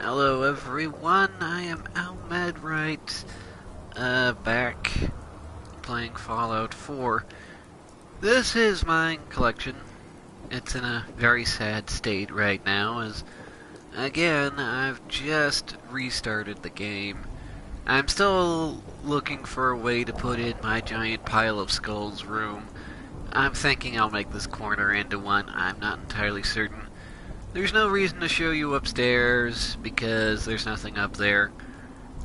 Hello everyone, I am Almedright, back playing Fallout 4. This is my collection. It's in a very sad state right now, as, again, I've just restarted the game. I'm still looking for a way to put in my giant pile of skulls room. I'm thinking I'll make this corner into one, I'm not entirely certain. There's no reason to show you upstairs, because there's nothing up there.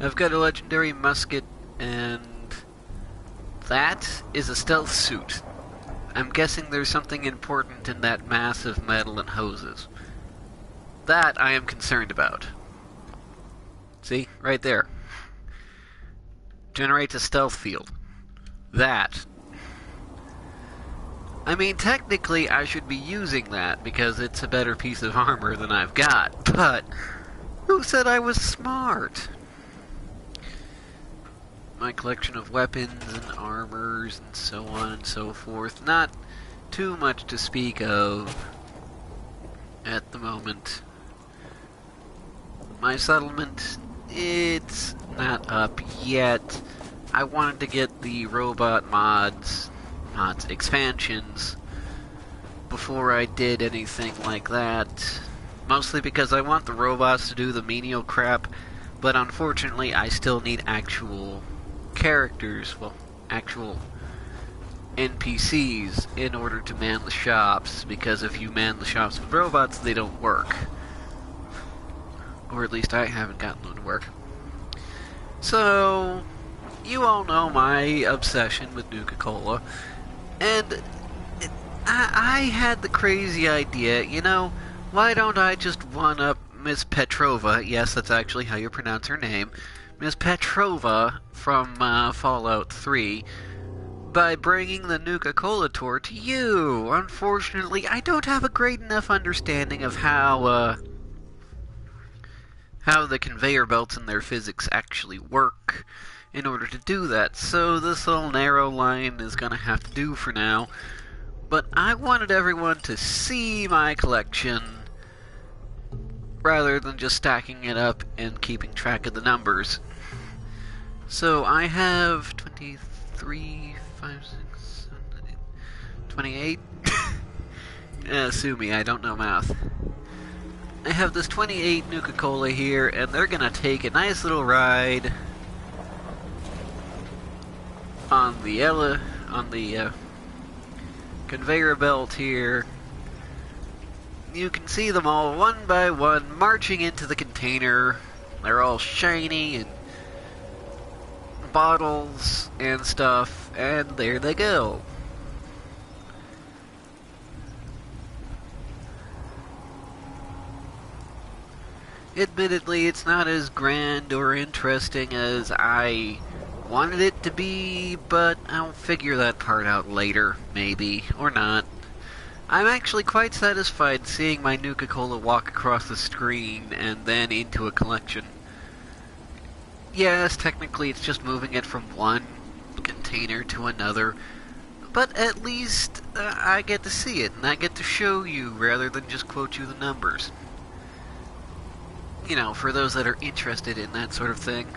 I've got a legendary musket, and that is a stealth suit. I'm guessing there's something important in that mass of metal and hoses. That I am concerned about. See? Right there. Generates a stealth field. That. I mean, technically, I should be using that, because it's a better piece of armor than I've got, but who said I was smart? My collection of weapons and armors and so on and so forth, not too much to speak of at the moment. My settlement, it's not up yet. I wanted to get the robot expansions before I did anything like that, mostly because I want the robots to do the menial crap, but unfortunately I still need actual characters, well, actual NPCs in order to man the shops, because if you man the shops with robots, they don't work. Or at least I haven't gotten them to work. So, you all know my obsession with Nuka-Cola. And I had the crazy idea, you know, why don't I just one-up Miss Petrova, yes, that's actually how you pronounce her name, Miss Petrova from Fallout 3, by bringing the Nuka-Cola tour to you. Unfortunately, I don't have a great enough understanding of how the conveyor belts and their physics actually work in order to do that, so this little narrow line is gonna have to do for now. But I wanted everyone to see my collection rather than just stacking it up and keeping track of the numbers. So I have 23, 5, 6, 7, 8, 28. Sue me, I don't know math. I have this 28 Nuka-Cola here, and they're gonna take a nice little ride on the conveyor belt here. You can see them all one by one marching into the container. They're all shiny and bottles and stuff, and there they go. Admittedly, it's not as grand or interesting as I wanted it to be, but I'll figure that part out later, maybe, or not. I'm actually quite satisfied seeing my Nuka-Cola walk across the screen and then into a collection. Yes, technically it's just moving it from one container to another, but at least I get to see it, and I get to show you rather than just quote you the numbers. You know, for those that are interested in that sort of thing.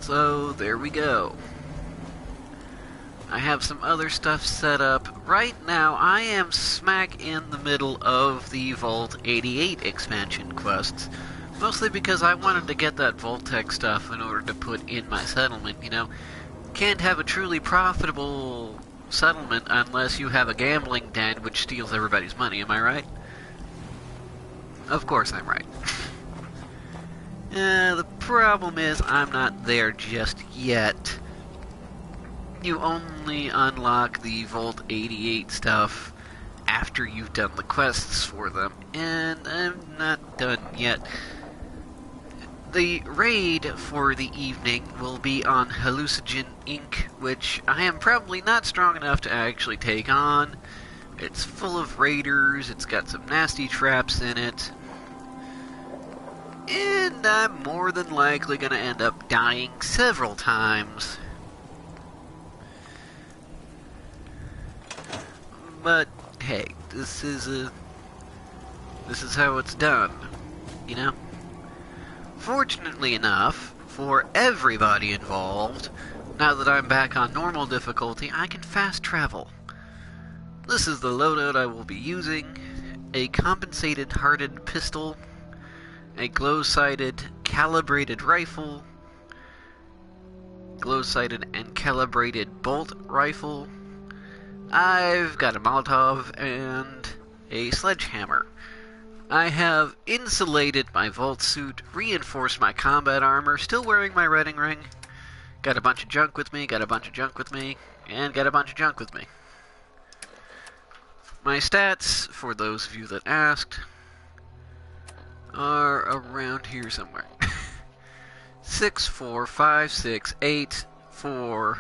So, there we go. I have some other stuff set up. Right now, I am smack in the middle of the Vault 88 expansion quests. Mostly because I wanted to get that Vault-Tec stuff in order to put in my settlement, you know. Can't have a truly profitable settlement unless you have a gambling den which steals everybody's money, am I right? Of course I'm right. The problem is I'm not there just yet. You only unlock the Vault 88 stuff after you've done the quests for them, and I'm not done yet. The raid for the evening will be on Hallucinogen Inc., which I am probably not strong enough to actually take on. It's full of raiders, it's got some nasty traps in it, and I'm more than likely going to end up dying several times. But hey, this is a This is how it's done, you know? Fortunately enough, for everybody involved, now that I'm back on normal difficulty, I can fast travel. This is the loadout I will be using: a compensated hardened pistol, a glow-sighted calibrated rifle, glow-sighted and calibrated bolt rifle. I've got a Molotov and a sledgehammer. I have insulated my vault suit, reinforced my combat armor, still wearing my redding ring. Got a bunch of junk with me, got a bunch of junk with me, and got a bunch of junk with me. My stats, for those of you that asked, are around here somewhere. 6, 4, 5, 6, 8, 4,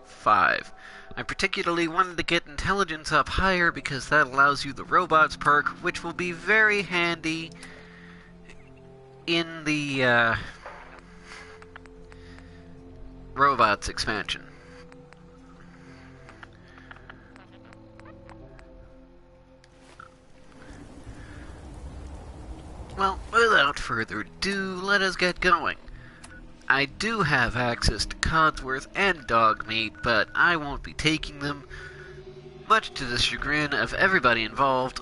5. I particularly wanted to get intelligence up higher because that allows you the robots perk, which will be very handy in the robots expansion. Well, without further ado, let us get going. I do have access to Codsworth and dog meat, but I won't be taking them, much to the chagrin of everybody involved.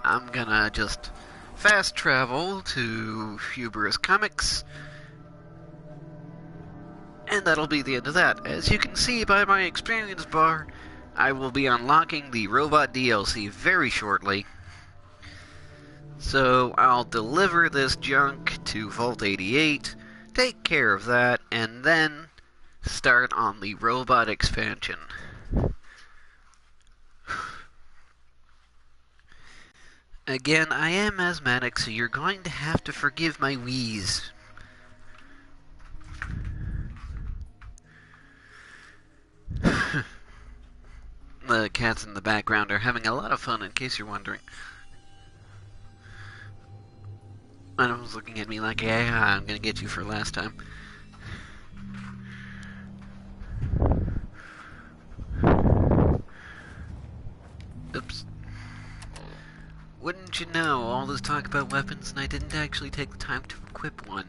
I'm gonna just fast travel to Hubris Comics, and that'll be the end of that. As you can see by my experience bar, I will be unlocking the robot DLC very shortly. So I'll deliver this junk to Vault 88, take care of that, and then start on the robot expansion. Again, I am asthmatic, so you're going to have to forgive my wheeze. The cats in the background are having a lot of fun, in case you're wondering. One was looking at me like, yeah, I'm gonna get you for last time. Oops. Wouldn't you know, all this talk about weapons and I didn't actually take the time to equip one.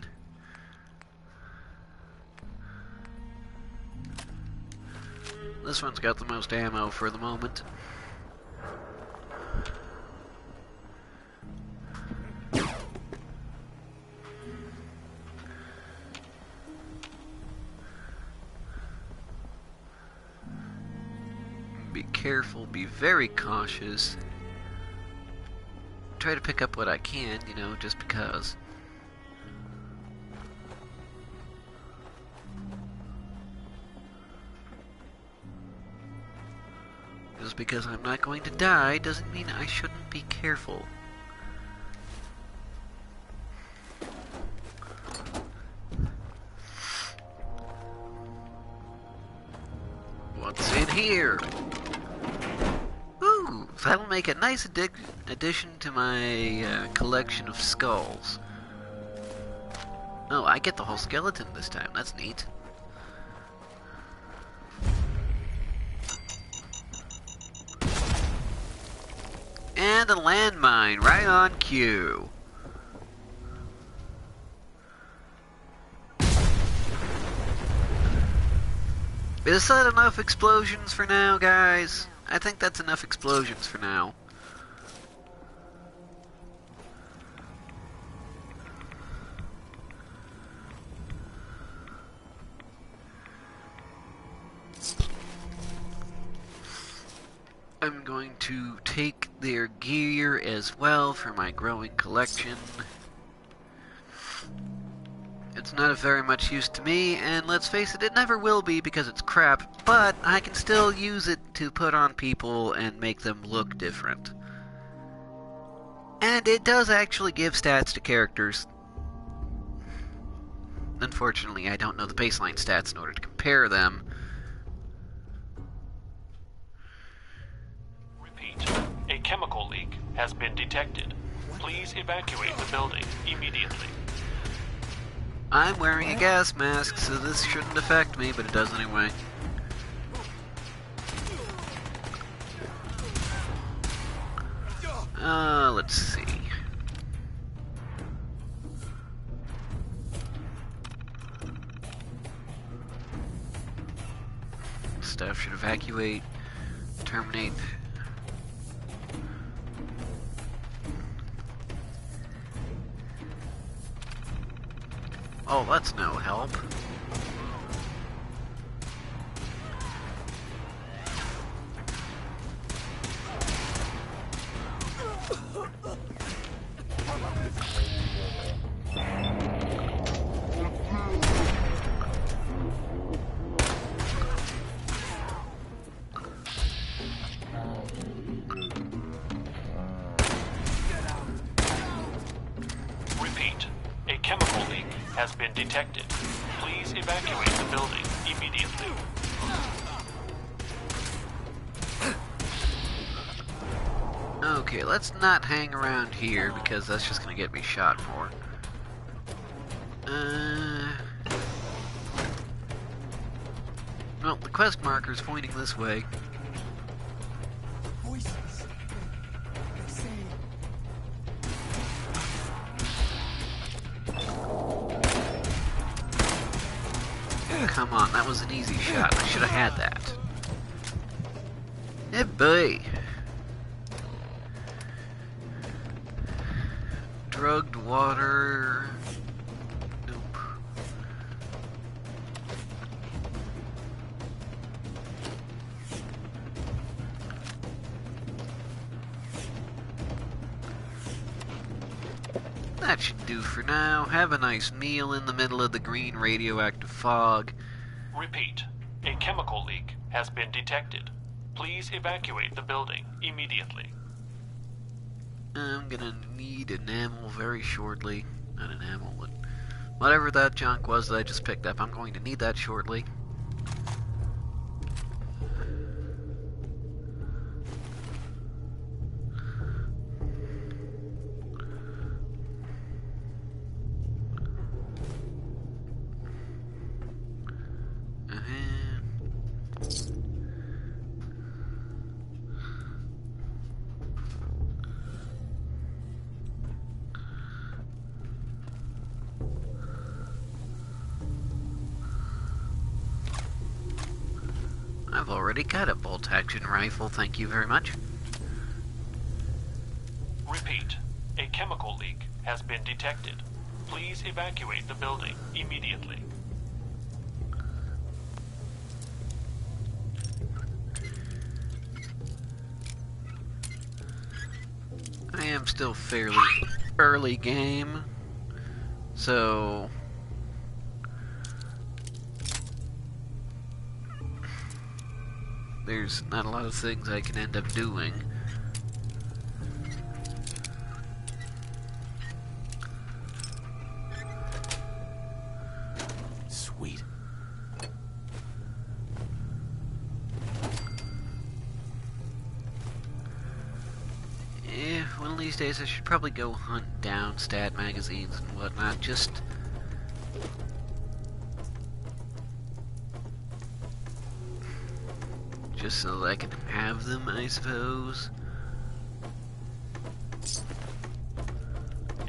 This one's got the most ammo for the moment. Be careful, be very cautious. Try to pick up what I can, you know, just because. Just because I'm not going to die doesn't mean I shouldn't be careful. What's in here? Ooh, that'll make a nice addition to my collection of skulls. Oh, I get the whole skeleton this time. That's neat. And a landmine right on cue. Is that enough explosions for now, guys? I think that's enough explosions for now. I'm going to take their gear as well for my growing collection. It's not of very much use to me, and let's face it, it never will be because it's crap, but I can still use it to put on people and make them look different. And it does actually give stats to characters. Unfortunately, I don't know the baseline stats in order to compare them. Repeat, a chemical leak has been detected. Please evacuate the building immediately. I'm wearing a gas mask, so this shouldn't affect me, but it does anyway. Let's see. Staff should evacuate, terminate. Oh, that's no help. Repeat. A chemical leak has been detected. Please evacuate the building immediately. Okay, let's not hang around here because that's just gonna get me shot more. Well, the quest marker's pointing this way. Voices. They say. Come on, that was an easy shot. I should have had that. Hey, boy. Drugged water. Nope. That should do for now. Have a nice meal in the middle of the green radioactive fog. Repeat. A chemical leak has been detected. Please evacuate the building immediately. I'm gonna need enamel very shortly. Not enamel, but whatever that junk was that I just picked up, I'm going to need that shortly. I've already got a bolt-action rifle, thank you very much. Repeat. A chemical leak has been detected. Please evacuate the building immediately. I am still fairly early game, so there's not a lot of things I can end up doing. Sweet. One of these days I should probably go hunt down stat magazines and whatnot, just so that I can have them, I suppose.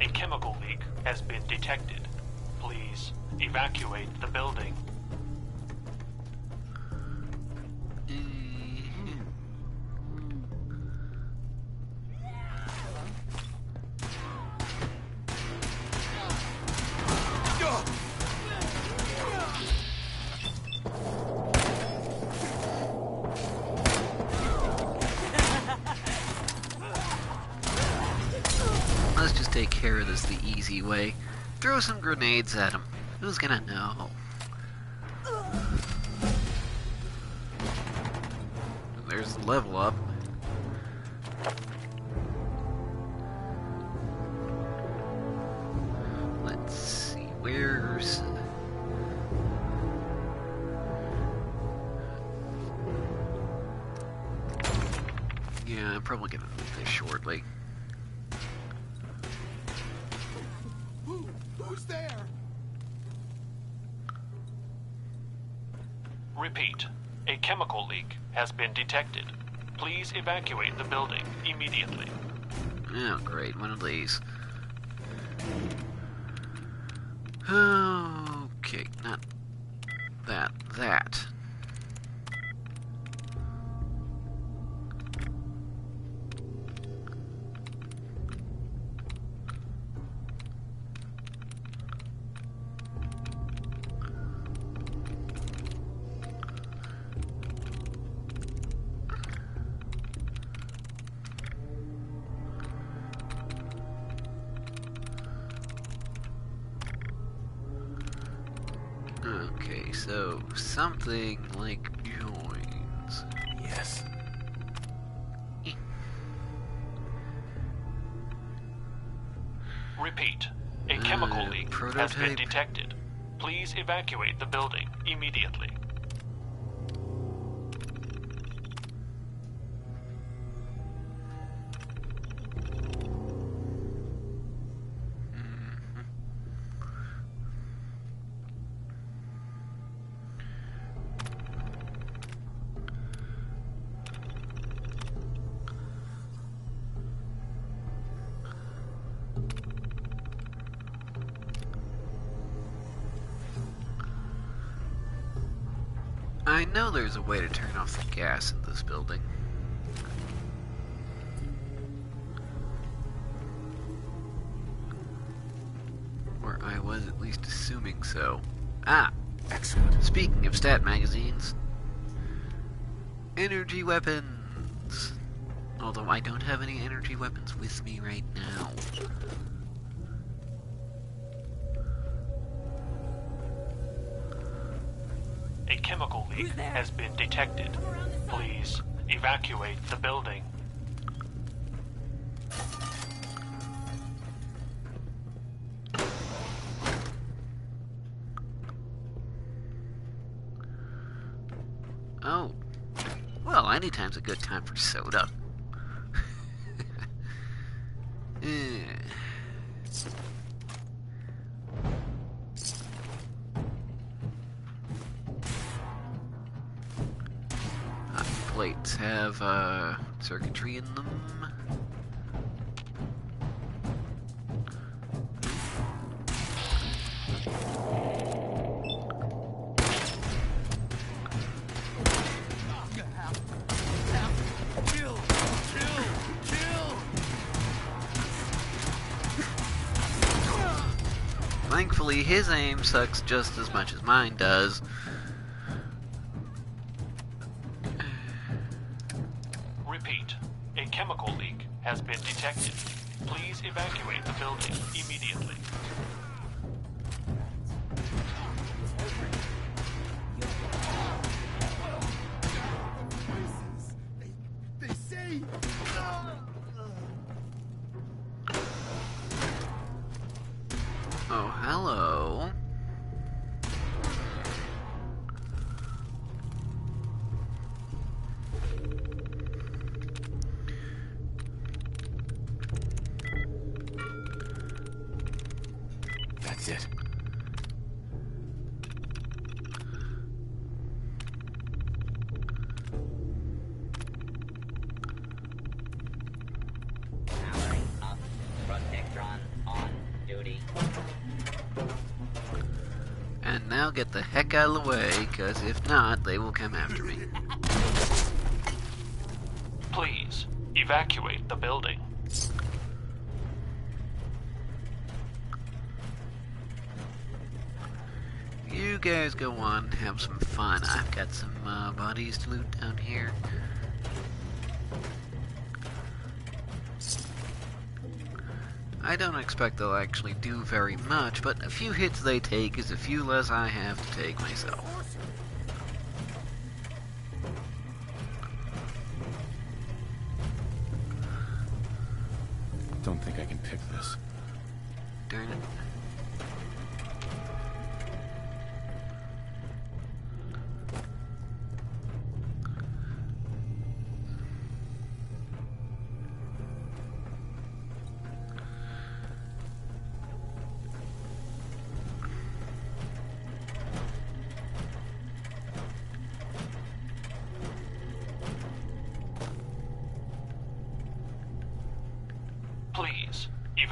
A chemical leak has been detected. Please evacuate the building. Let's just take care of this the easy way. Throw some grenades at him. Who's gonna know? There's the level up. Let's see, where's... Yeah, I'm probably gonna need this shortly. Who's there? Repeat. A chemical leak has been detected. Please evacuate the building immediately. Oh, great, one of these. Okay, not that. That. Okay, so something like joins. Yes. Repeat. A chemical leak has been prototype. detected. Please evacuate the building immediately. I know there's a way to turn off the gas in this building. Or I was at least assuming so. Ah! Excellent. Speaking of stat magazines, energy weapons. Although I don't have any energy weapons with me right now. A chemical leak has been detected. Please evacuate the building. Oh. Well, anytime's a good time for soda. Hot plates have circuitry in them. Thankfully, his aim sucks just as much as mine does. Repeat. A chemical leak has been detected. Please evacuate the building immediately. They say. Oh, hello. That's it. Powering up. Protectron on duty. And now get the heck out of the way, because if not, they will come after me. Please evacuate the building. You guys go on, have some fun. I've got some bodies to loot down here. I don't expect they'll actually do very much, but a few hits they take is a few less I have to take myself. Don't think I can pick this. Darn it.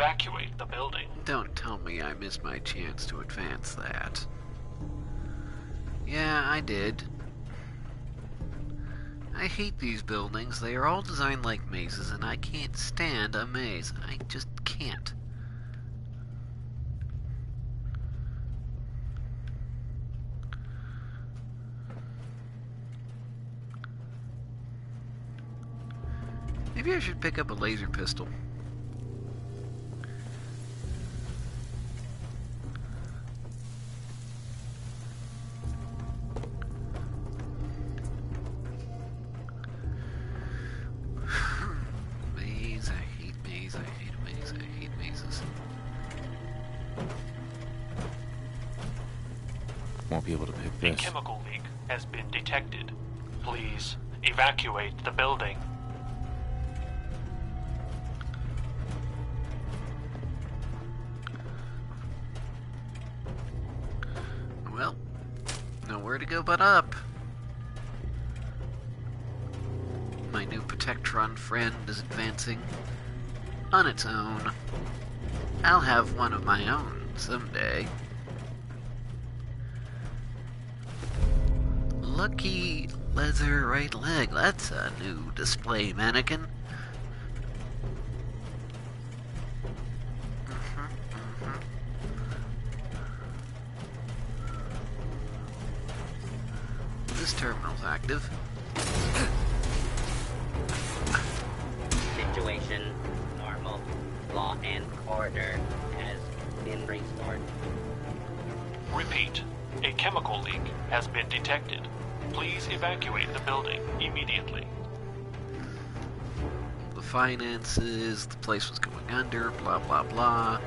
evacuate the building. Don't tell me I missed my chance to advance that. Yeah, I did. I hate these buildings. They are all designed like mazes, and I can't stand a maze. I just can't. Maybe I should pick up a laser pistol. Maze, I hate maze, I hate a maze, I hate mazes. Won't be able to pick A this. chemical leak has been detected. Please evacuate the building. Well, nowhere to go but up. My new Protectron friend is advancing on its own. I'll have one of my own someday. Lucky leather right leg. That's a new display mannequin. This terminal's active. Situation normal. Law and order has been restored. Repeat. A chemical leak has been detected. Please evacuate the building immediately. The finances, the place was going under, blah blah blah.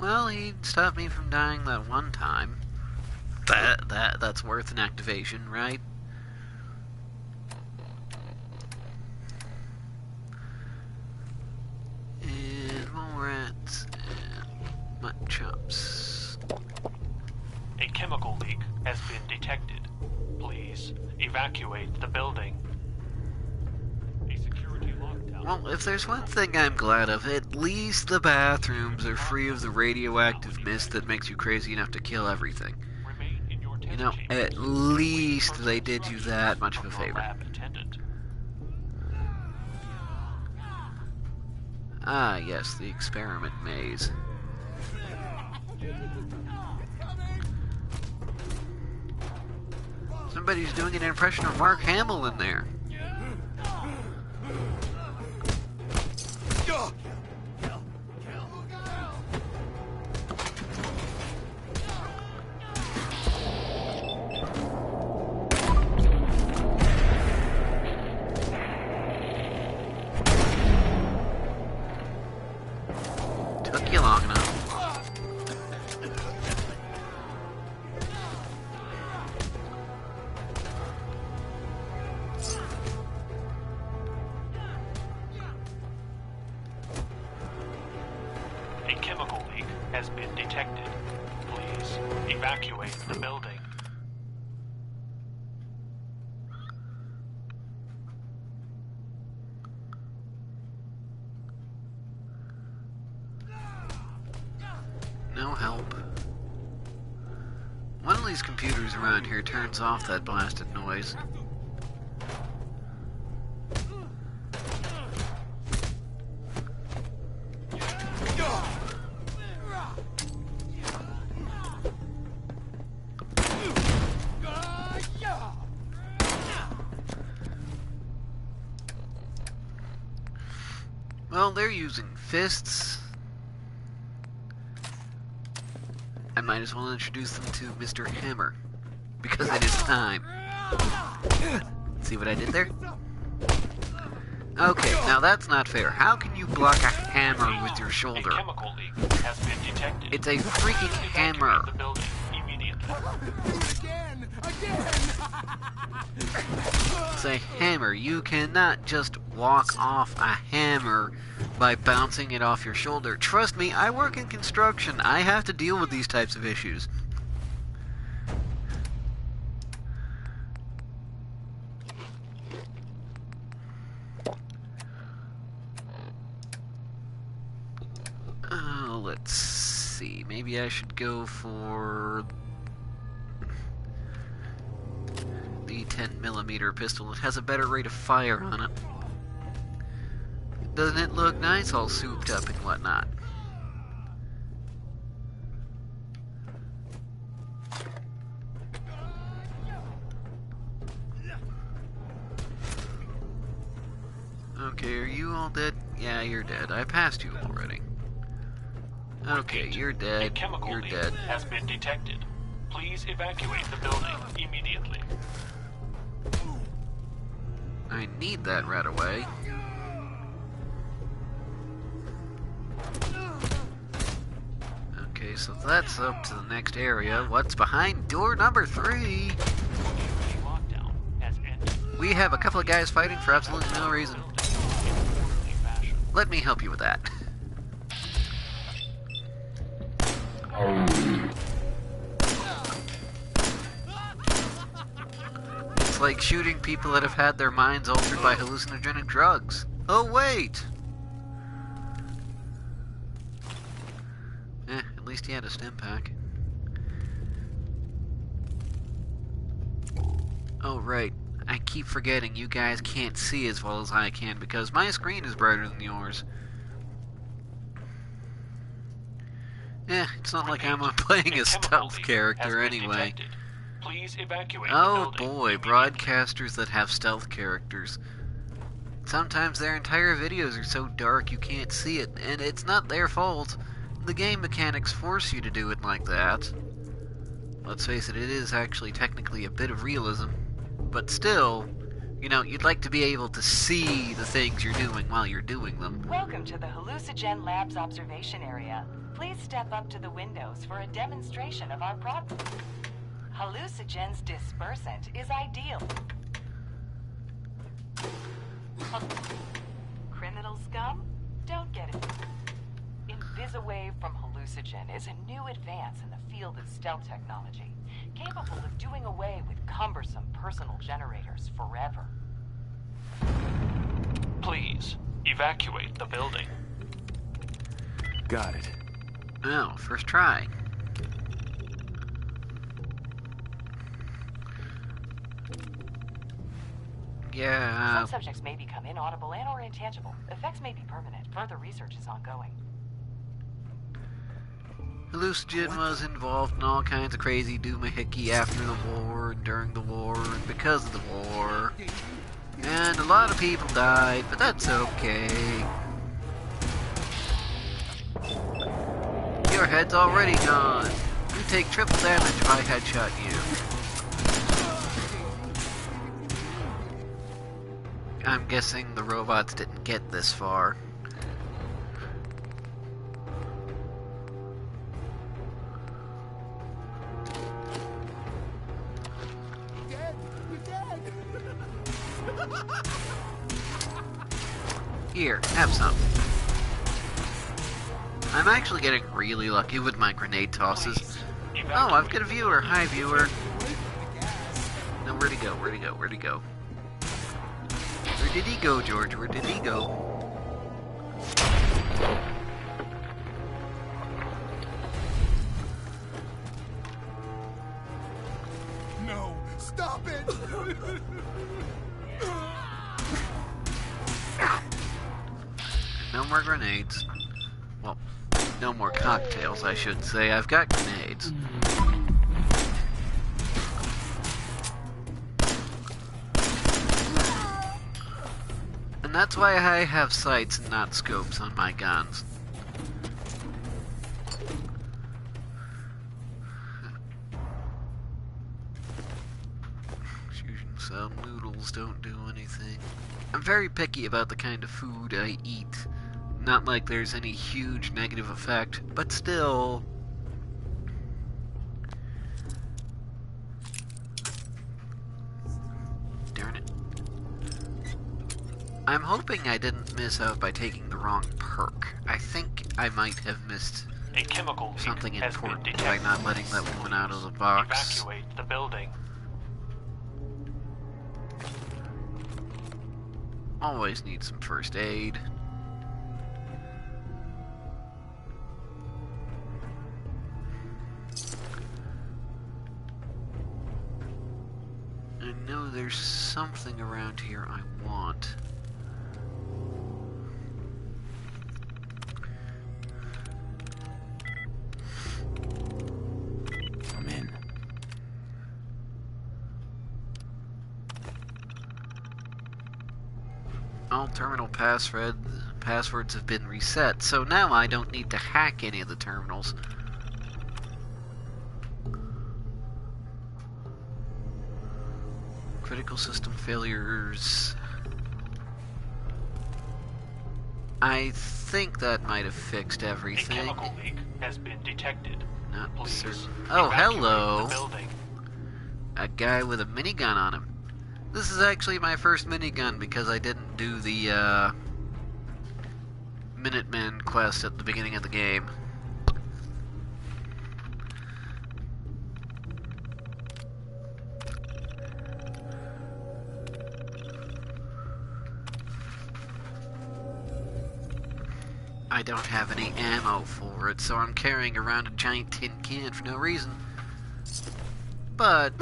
Well, he stopped me from dying that one time. That's worth an activation, right? And mole rats and mutton chops. A chemical leak has been detected. Please evacuate the building. A security lockdown. Well, if there's one thing I'm glad of, at least the bathrooms are free of the radioactive mist that makes you crazy enough to kill everything. Remain in your test You know, chamber. at least they did you that much of a From your favor. lab attendant. Ah, yes, the experiment maze. Somebody's doing an impression of Mark Hamill in there. Took you long enough. A chemical leak has been detected. Please evacuate the building. No help. One of these computers around here turns off that blasted noise. Well, they're using fists. I might as well introduce them to Mr. Hammer, because it is time. See what I did there? Okay, now that's not fair. How can you block a hammer with your A shoulder? chemical leak has been detected. It's a freaking Please hammer. evacuate the building immediately. Again! It's a hammer. You cannot just walk off a hammer by bouncing it off your shoulder. Trust me, I work in construction. I have to deal with these types of issues. Let's see. Maybe I should go for the 10mm pistol. It has a better rate of fire on it. Doesn't it look nice, all souped up and whatnot? Okay, are you all dead? Yeah, you're dead. I passed you already. Okay, you're A dead. chemical You're leak dead. has been detected. Please evacuate the building immediately. I need that right away. Okay, so that's up to the next area. What's behind door number 3? Emergency lockdown has ended. We have a couple of guys fighting for absolutely no reason. In orderly fashion. Let me help you with that. It's like shooting people that have had their minds altered by hallucinogenic drugs. Oh, wait! At least he had a stim pack. Oh, right. I keep forgetting you guys can't see as well as I can because my screen is brighter than yours. It's not like I'm playing a stealth character anyway. Please evacuate Oh the building boy, broadcasters that have stealth characters. Sometimes their entire videos are so dark you can't see it, and it's not their fault. The game mechanics force you to do it like that. Let's face it, it is actually technically a bit of realism. But still, you know, you'd like to be able to see the things you're doing while you're doing them. Welcome to the Hallucigen Labs observation area. Please step up to the windows for a demonstration of our product. Hallucigen's dispersant is ideal. Criminal scum? Don't get it. Invisawave from Hallucigen is a new advance in the field of stealth technology, capable of doing away with cumbersome personal generators forever. Please evacuate the building. Got it. Oh, first try. Yeah, Some subjects may become inaudible and/or intangible. Effects may be permanent. Further research is ongoing. Hallucigen was involved in all kinds of crazy doomahickey after the war, and during the war, and because of the war. And a lot of people died, but that's okay. Your head's already gone. You take triple damage if I headshot you. I'm guessing the robots didn't get this far. Here, have some. I'm actually getting really lucky with my grenade tosses. Oh, I've got a viewer. Hi, viewer. Now, where'd he go? Where'd he go? Where'd he go? Where did he go, George? Where did he go? No! Stop it! No more grenades. Well, no more cocktails, I should say. I've got grenades. And that's why I have sights and not scopes on my guns. Fusion cell noodles don't do anything. I'm very picky about the kind of food I eat. Not like there's any huge negative effect, but still. Darn it. I'm hoping I didn't miss out by taking the wrong perk. I think I might have missed A chemical leak something has been important by detected. not letting that woman out of the box. Evacuate the building. Always need some first aid. I know there's something around here I want. Come in. All terminal passwords have been reset, so now I don't need to hack any of the terminals. Critical system failures. I think that might have fixed A everything. chemical leak has been detected. Not Please certain. Oh, evacuate hello! the building. A guy with a minigun on him. This is actually my first minigun because I didn't do the Minutemen quest at the beginning of the game. I don't have any ammo for it, so I'm carrying around a giant tin can for no reason. But...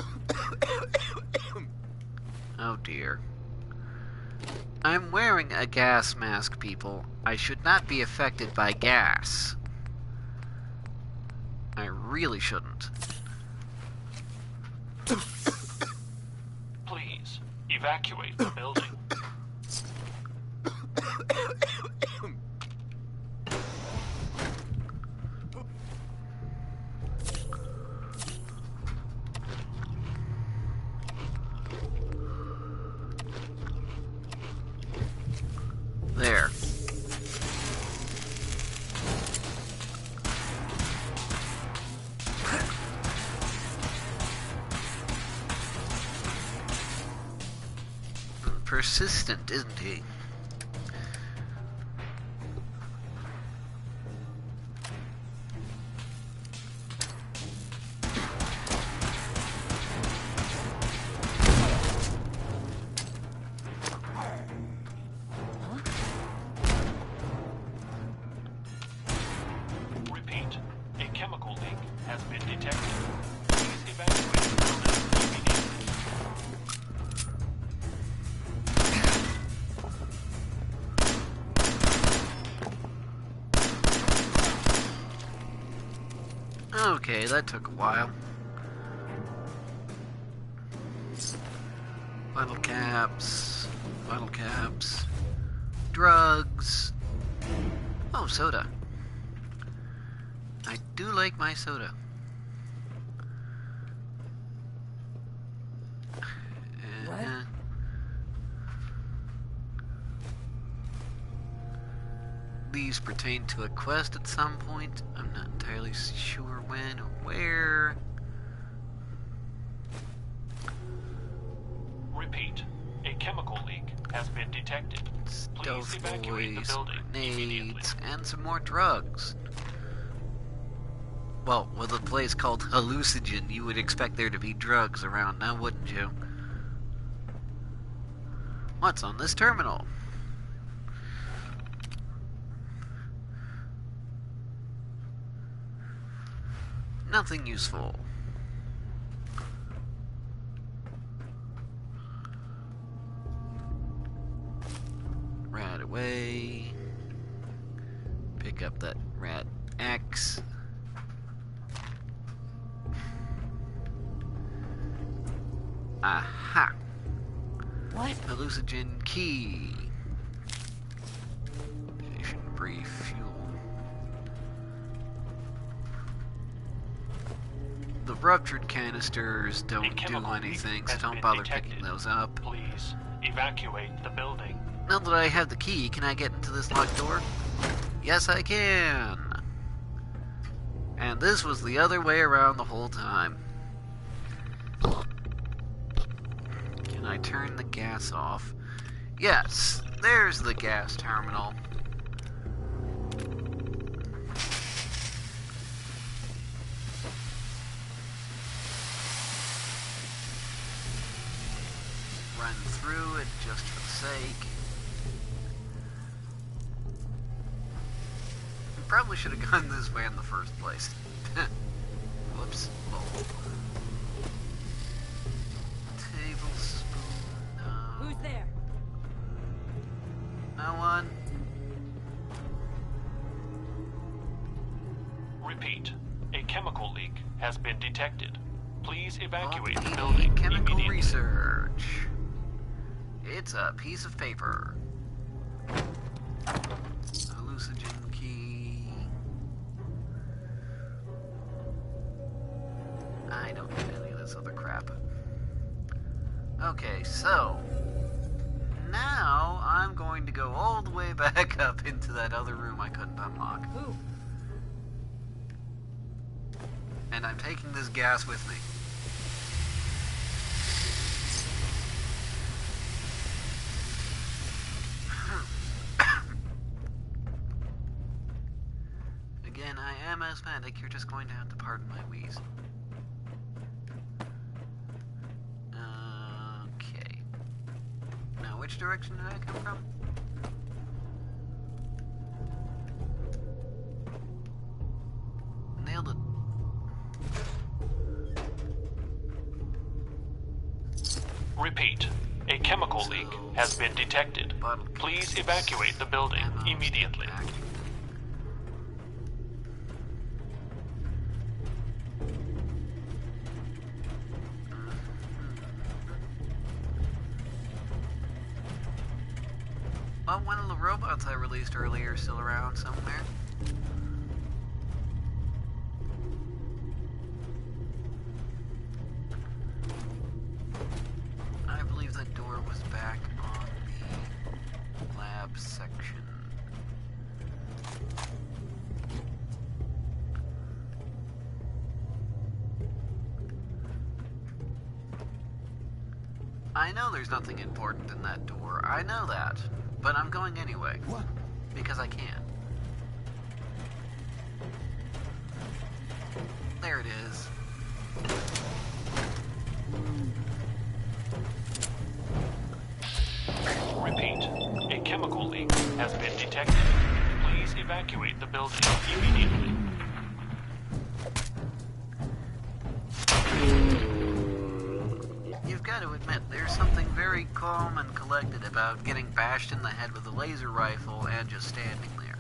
oh dear. I'm wearing a gas mask, people. I should not be affected by gas. I really shouldn't. Please evacuate the building. There. Persistent, isn't he? Repeat. A chemical leak has been detected. Please evacuate the building immediately. Okay, that took a while. Vital caps, drugs. Oh, soda. I do like my soda. What? These pertain to a quest at some point. I'm not entirely sure when or where. Repeat. A chemical leak has been detected. Please Stealth evacuate the boys, building immediately. grenades, and some more drugs. Well, with a place called Hallucinogen, you would expect there to be drugs around now, wouldn't you? What's on this terminal? Nothing useful. Rat away. Pick up that rat X. Aha! What? Hallucinogen key. Station brief fuel. The ruptured canisters A don't do chemical leak anything, so has don't been bother detected. picking those up. Please evacuate the building. Now that I have the key, can I get into this locked door? Yes, I can. And this was the other way around the whole time. Can I turn the gas off? Yes, there's the gas terminal. Run through it just for the sake. Probably should have gone this way in the first place. Whoops. Oh. Tablespoon. No. Who's there? No one. Repeat. A chemical leak has been detected. Please evacuate the Okay, building chemical immediately. research. It's a piece of paper. Hallucinogen key. I don't need any of this other crap. Okay, so now I'm going to go all the way back up into that other room I couldn't unlock. Who? And I'm taking this gas with me. Again, I am asthmatic. You're just going to have to pardon my wheeze. Okay. Now, which direction did I come from? Nailed it. Repeat. A chemical leak has been detected. Bottle Please cases, evacuate the building ammo, immediately. back. Well, one of the robots I released earlier is still around somewhere. I believe that door was back on the lab section. I know there's nothing important in that door. I know that. But I'm going anyway. What? Because I can. There it is. Repeat. A chemical leak has been detected. Please evacuate the building immediately. You've got to admit, there's something very calm and collected about getting bashed in the head with a laser rifle and just standing there.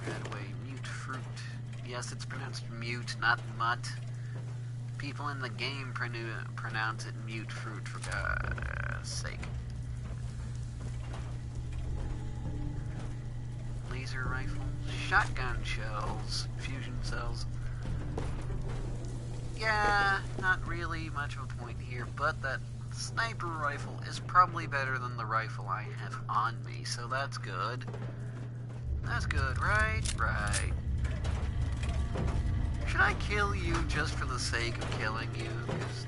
Radway mute fruit. Yes, it's pronounced mute, not mutt. People in the game pronounce it mute fruit, for God's sake. Laser rifle, shotgun shells, fusion cells. Yeah, not really much of a point here, but that sniper rifle is probably better than the rifle I have on me, so that's good. That's good, right? Right. Should I kill you just for the sake of killing you? 'Cause...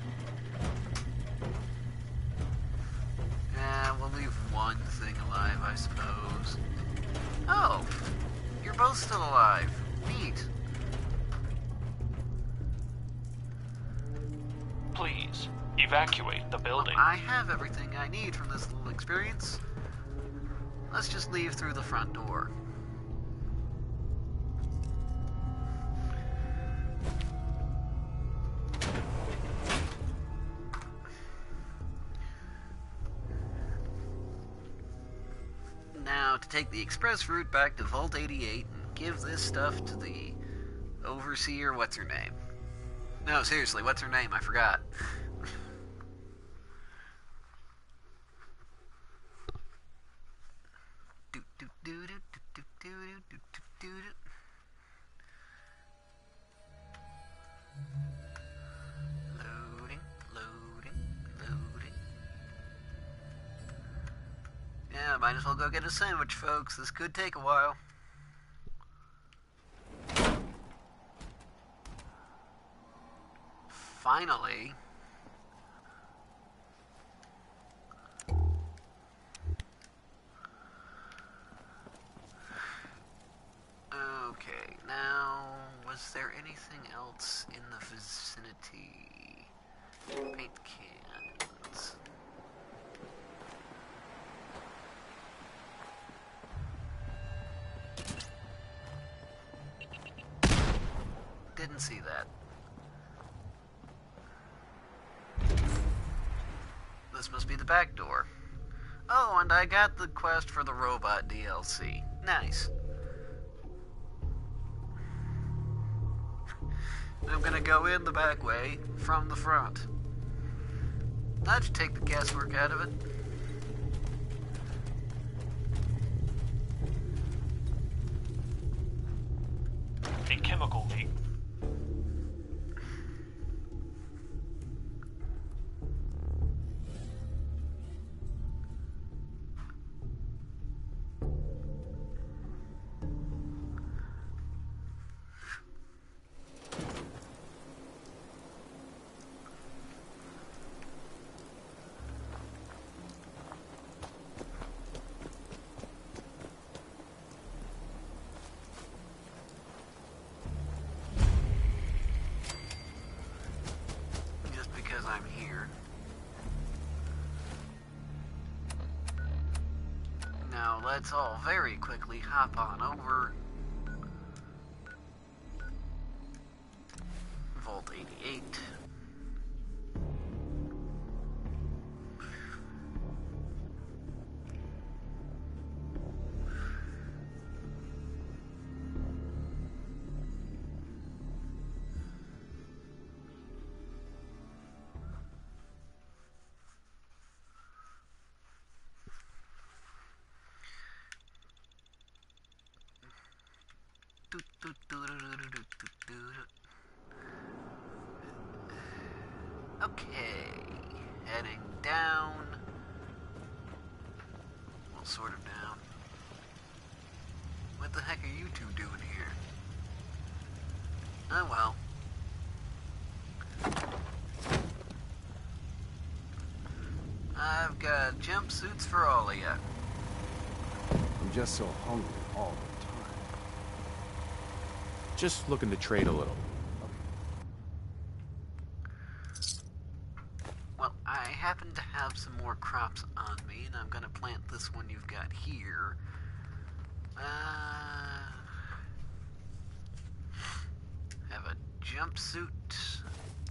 we'll leave one thing alive, I suppose. Oh, you're both still alive. Neat. Please evacuate the building. I have everything I need from this little experience. Let's just leave through the front door. Now, to take the express route back to Vault 88 and give this stuff to the overseer, what's her name? No, seriously, what's her name? I forgot. Loading, loading, loading. might as well go get a sandwich, folks. This could take a while. Finally. Okay, now, was there anything else in the vicinity? Paint cans. Didn't see that. This must be the back door. Oh, and I got the quest for the robot DLC. Nice. I'm gonna go in the back way from the front. That should take the guesswork out of it. A chemical leak. Just because I'm here. Now let's all very quickly hop on over. Vault 88. Okay, heading down. Well, sort of down. What the heck are you two doing here? Oh well. I've got jumpsuits for all of you. I'm just so hungry all the time. Just looking to trade a little. Well, I happen to have some more crops on me, and I'm gonna plant this one you've got here. Have a jumpsuit,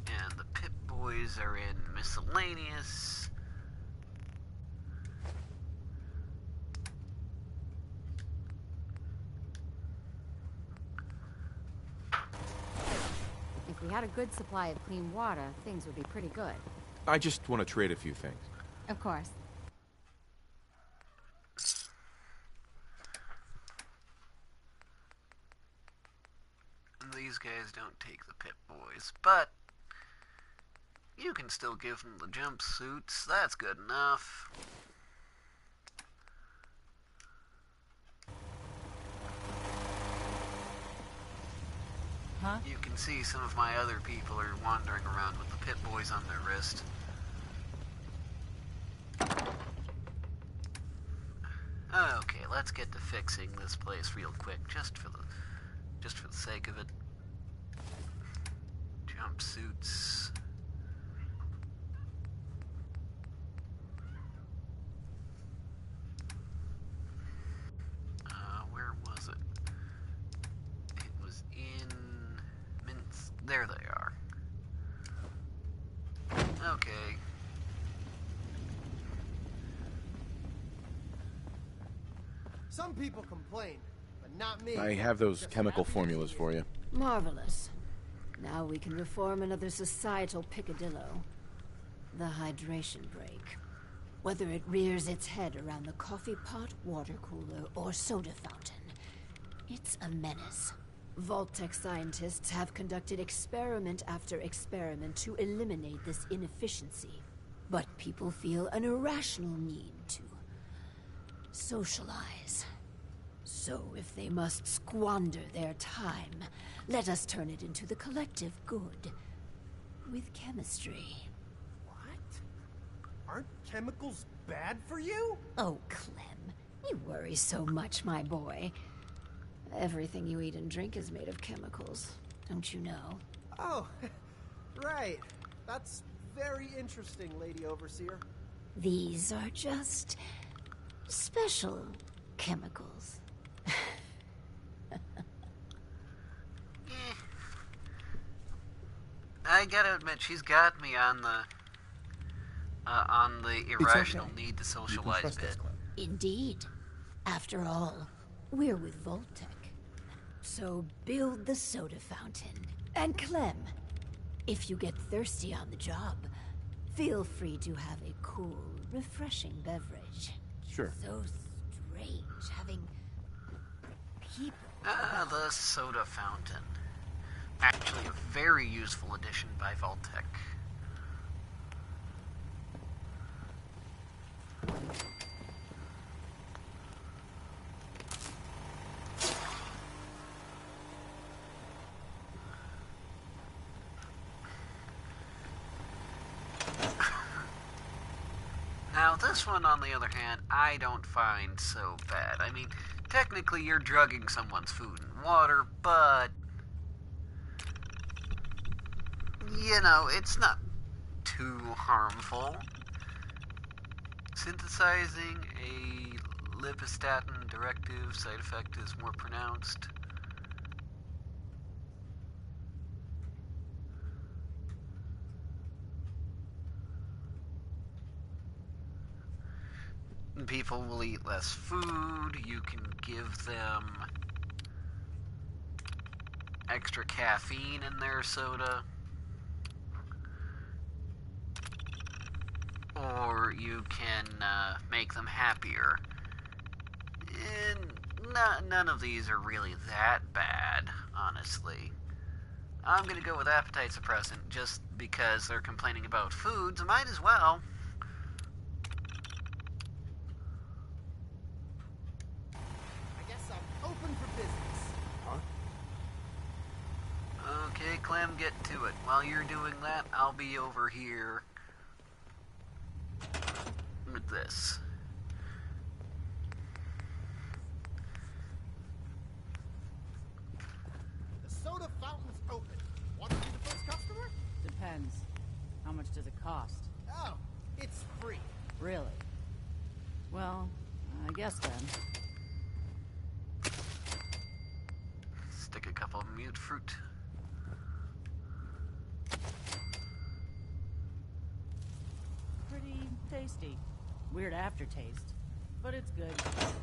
and the Pip Boys are in miscellaneous. If we had a good supply of clean water, things would be pretty good. I just want to trade a few things. Of course. These guys don't take the Pip Boys, but you can still give them the jumpsuits. That's good enough. Huh? You can see some of my other people are wandering around with the Pip Boys on their wrist. Okay, let's get to fixing this place real quick, just for the sake of it. Jumpsuits. Where was it? It was in Minsk. There they are. Okay. Some people complain, but not me. I have those Just chemical happy to formulas see for you. Marvelous. Now we can reform another societal picadillo. The hydration break. Whether it rears its head around the coffee pot, water cooler, or soda fountain, it's a menace. Vault-Tec scientists have conducted experiment after experiment to eliminate this inefficiency. But people feel an irrational need to socialize. So if they must squander their time, let us turn it into the collective good. With chemistry. What? Aren't chemicals bad for you? Oh, Clem, you worry so much, my boy. Everything you eat and drink is made of chemicals, don't you know? Oh, right. That's very interesting, Lady Overseer. These are just special chemicals. I gotta admit, she's got me on the irrational need to socialize bit. Indeed. After all, we're with Voltec. So build the soda fountain. And Clem, if you get thirsty on the job, feel free to have a cool, refreshing beverage. Sure. So strange having people. The soda fountain. Actually, a very useful addition by Voltec. Now, this one, on the other hand, I don't find so bad. I mean, technically you're drugging someone's food and water, but you know, it's not too harmful. Synthesizing a lipostatin directive side effect is more pronounced. People will eat less food. You can give them extra caffeine in their soda. Or you can make them happier. And none of these are really that bad, honestly. I'm gonna go with appetite suppressant just because they're complaining about food, so might as well. I guess I'm open for business. Huh? Okay, Clem, get to it. While you're doing that, I'll be over here with this. The soda fountain's open. Want to be the first customer? Depends. How much does it cost? Oh, it's free. Really? Well, I guess then. Stick a couple of mute fruit. Pretty tasty. Weird aftertaste, but it's good.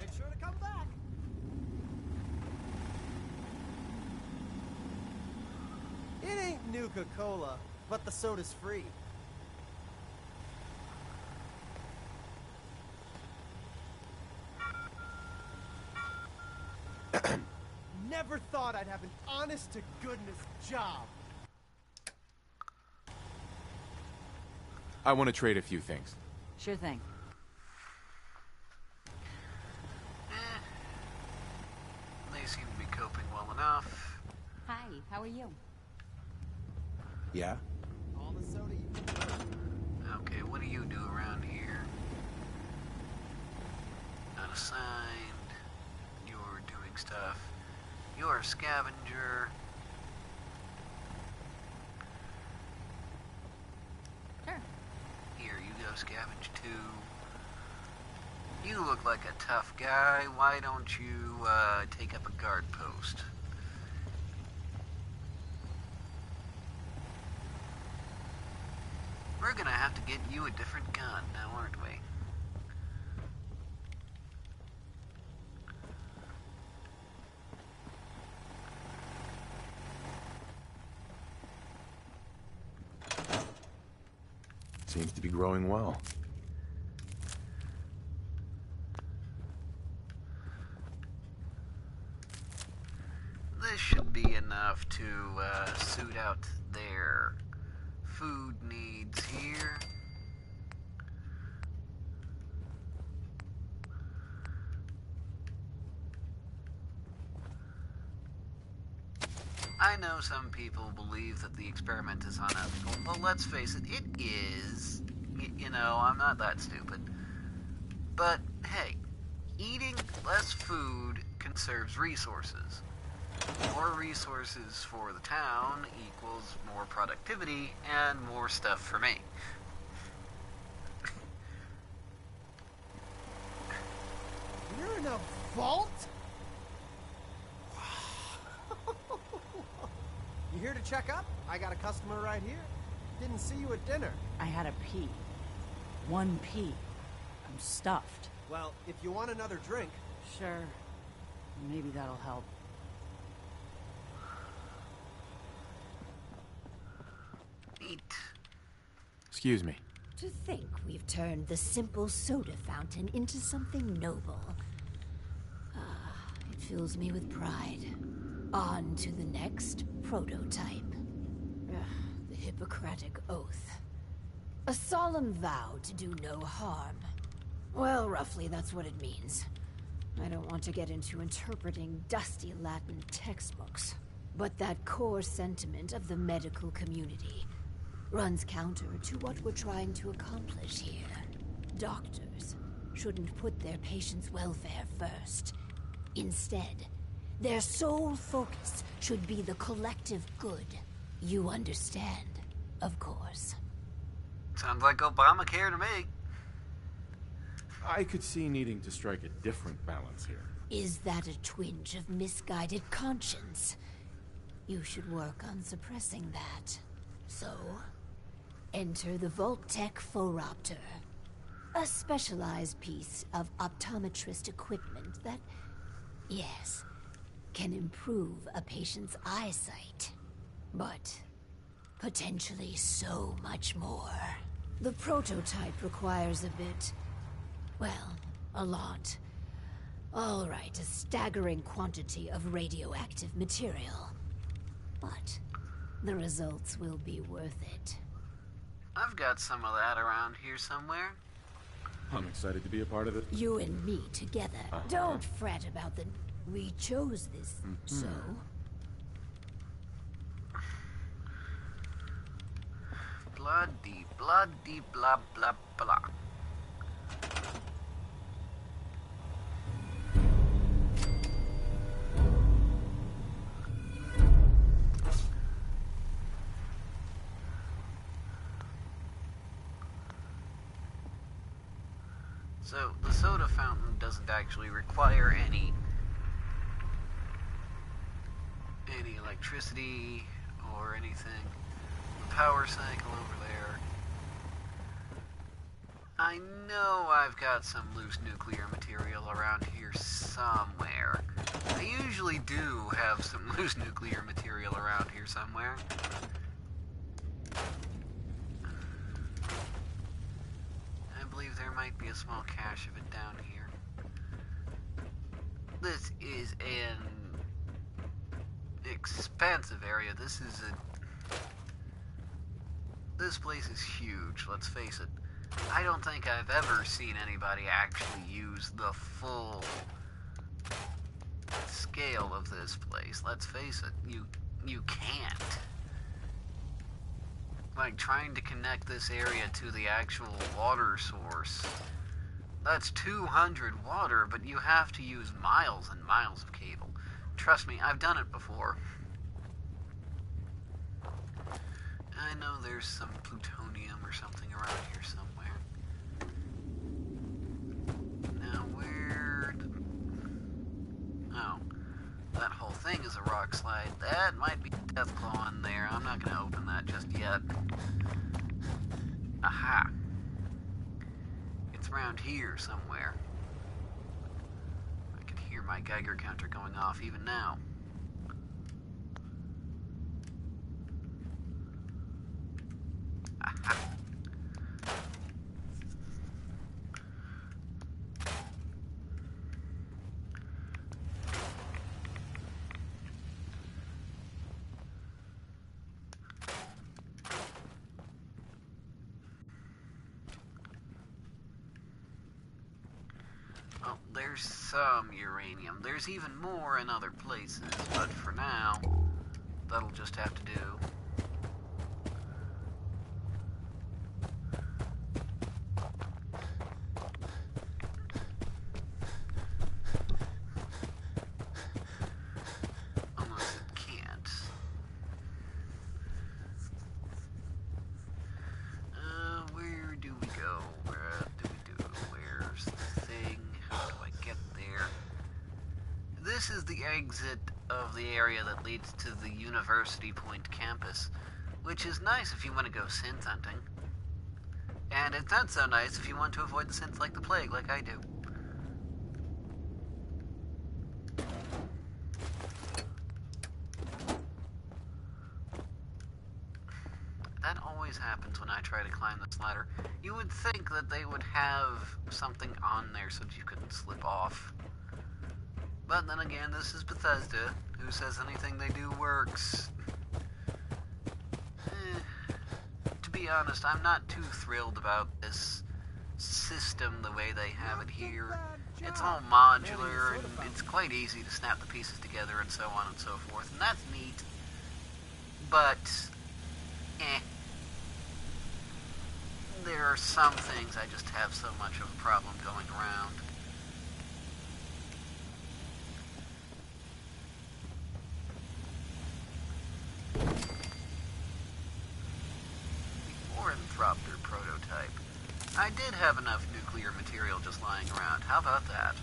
Make sure to come back. It ain't Nuka-Cola, but the soda's free. Never thought I'd have an honest-to-goodness job. I want to trade a few things. Sure thing. They seem to be coping well enough. Hi, how are you? Yeah? All the soda you can drink. Okay, what do you do around here? Not assigned. You're doing stuff. You're a scavenger. Sure. Here, you go scavenge too. You look like a tough guy. Why don't you take up a guard post? We're gonna have to get you a different gun now, aren't we? Seems to be growing well. This should be enough to suit out their food needs here. I know some people believe that the experiment is unethical. Well, let's face it, it is. You know, I'm not that stupid. But, hey, eating less food conserves resources. More resources for the town equals more productivity and more stuff for me. You're in a vault? You here to check up? I got a customer right here. Didn't see you at dinner. I had a pee. One pee. I'm stuffed. Well, if you want another drink... Sure. Maybe that'll help. Neat. Excuse me. To think we've turned the simple soda fountain into something noble. It fills me with pride. On to the next prototype. The Hippocratic Oath. A solemn vow to do no harm. Well, roughly that's what it means. I don't want to get into interpreting dusty Latin textbooks, but that core sentiment of the medical community runs counter to what we're trying to accomplish here. Doctors shouldn't put their patients' welfare first. Instead, their sole focus should be the collective good. You understand, of course. Sounds like Obamacare to me. I could see needing to strike a different balance here. Is that a twinge of misguided conscience? You should work on suppressing that. So, enter the Vault-Tec Phoropter. A specialized piece of optometrist equipment that, yes, can improve a patient's eyesight. But potentially so much more. The prototype requires a bit, well, a lot. All right, a staggering quantity of radioactive material. But the results will be worth it. I've got some of that around here somewhere. I'm excited to be a part of it. You and me together. Don't fret about the... We chose this, so... Bloody, bloody, blah, blah, blah. So, the soda fountain doesn't actually require any electricity or anything. The power cycle over there. I know I've got some loose nuclear material around here somewhere. I usually do have some loose nuclear material around here somewhere. I believe there might be a small cache of it down here. This is an expansive area. This place is huge, let's face it. I don't think I've ever seen anybody actually use the full scale of this place. Let's face it, you can't. Like, trying to connect this area to the actual water source. That's 200 water, but you have to use miles and miles of cable. Trust me, I've done it before. I know there's some plutonium or something around here somewhere. Now, oh, that whole thing is a rock slide. That might be Deathclaw in there. I'm not going to open that just yet. Aha. It's around here somewhere. I can hear my Geiger counter going off even now. Aha. Well, there's some uranium. There's even more in other places, but for now, that'll just have to do. Almost can't. Where do we go? Where's the thing? How do I get there? This is the exit of the area that leads to the University Point campus, which is nice if you want to go synth hunting. And it's not so nice if you want to avoid the synths like the plague, like I do. That always happens when I try to climb this ladder. You would think that they would have something on there so that you couldn't slip off. But then again, this is Bethesda. Who says anything they do works? To be honest, I'm not too thrilled about this system the way they have it here. It's all modular, and it's quite easy to snap the pieces together and so on and so forth, and that's neat. But, there are some things I just have so much of a problem going around. Ornithopter prototype. I did have enough nuclear material just lying around. How about that?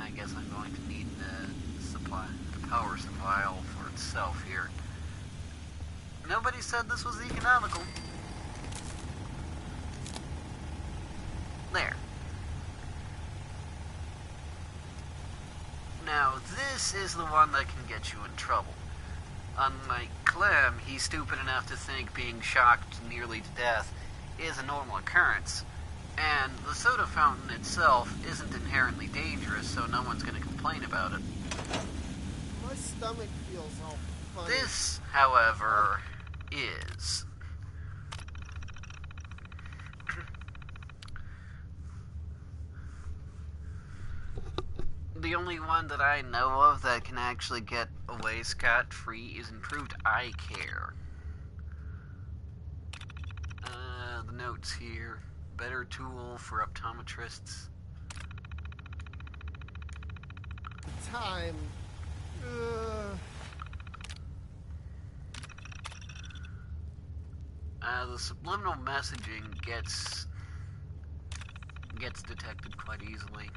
I guess I'm going to need the power supply all for itself here. Nobody said this was economical. There. Now, this is the one that can get you in trouble. Unlike Clem, he's stupid enough to think being shocked nearly to death is a normal occurrence. And the soda fountain itself isn't inherently dangerous, so no one's going to complain about it. My stomach feels all funny. This, however, is. The only one that I know of that can actually get away scot-free is improved eye care. The notes here. Better tool for optometrists. Time. The subliminal messaging gets detected quite easily.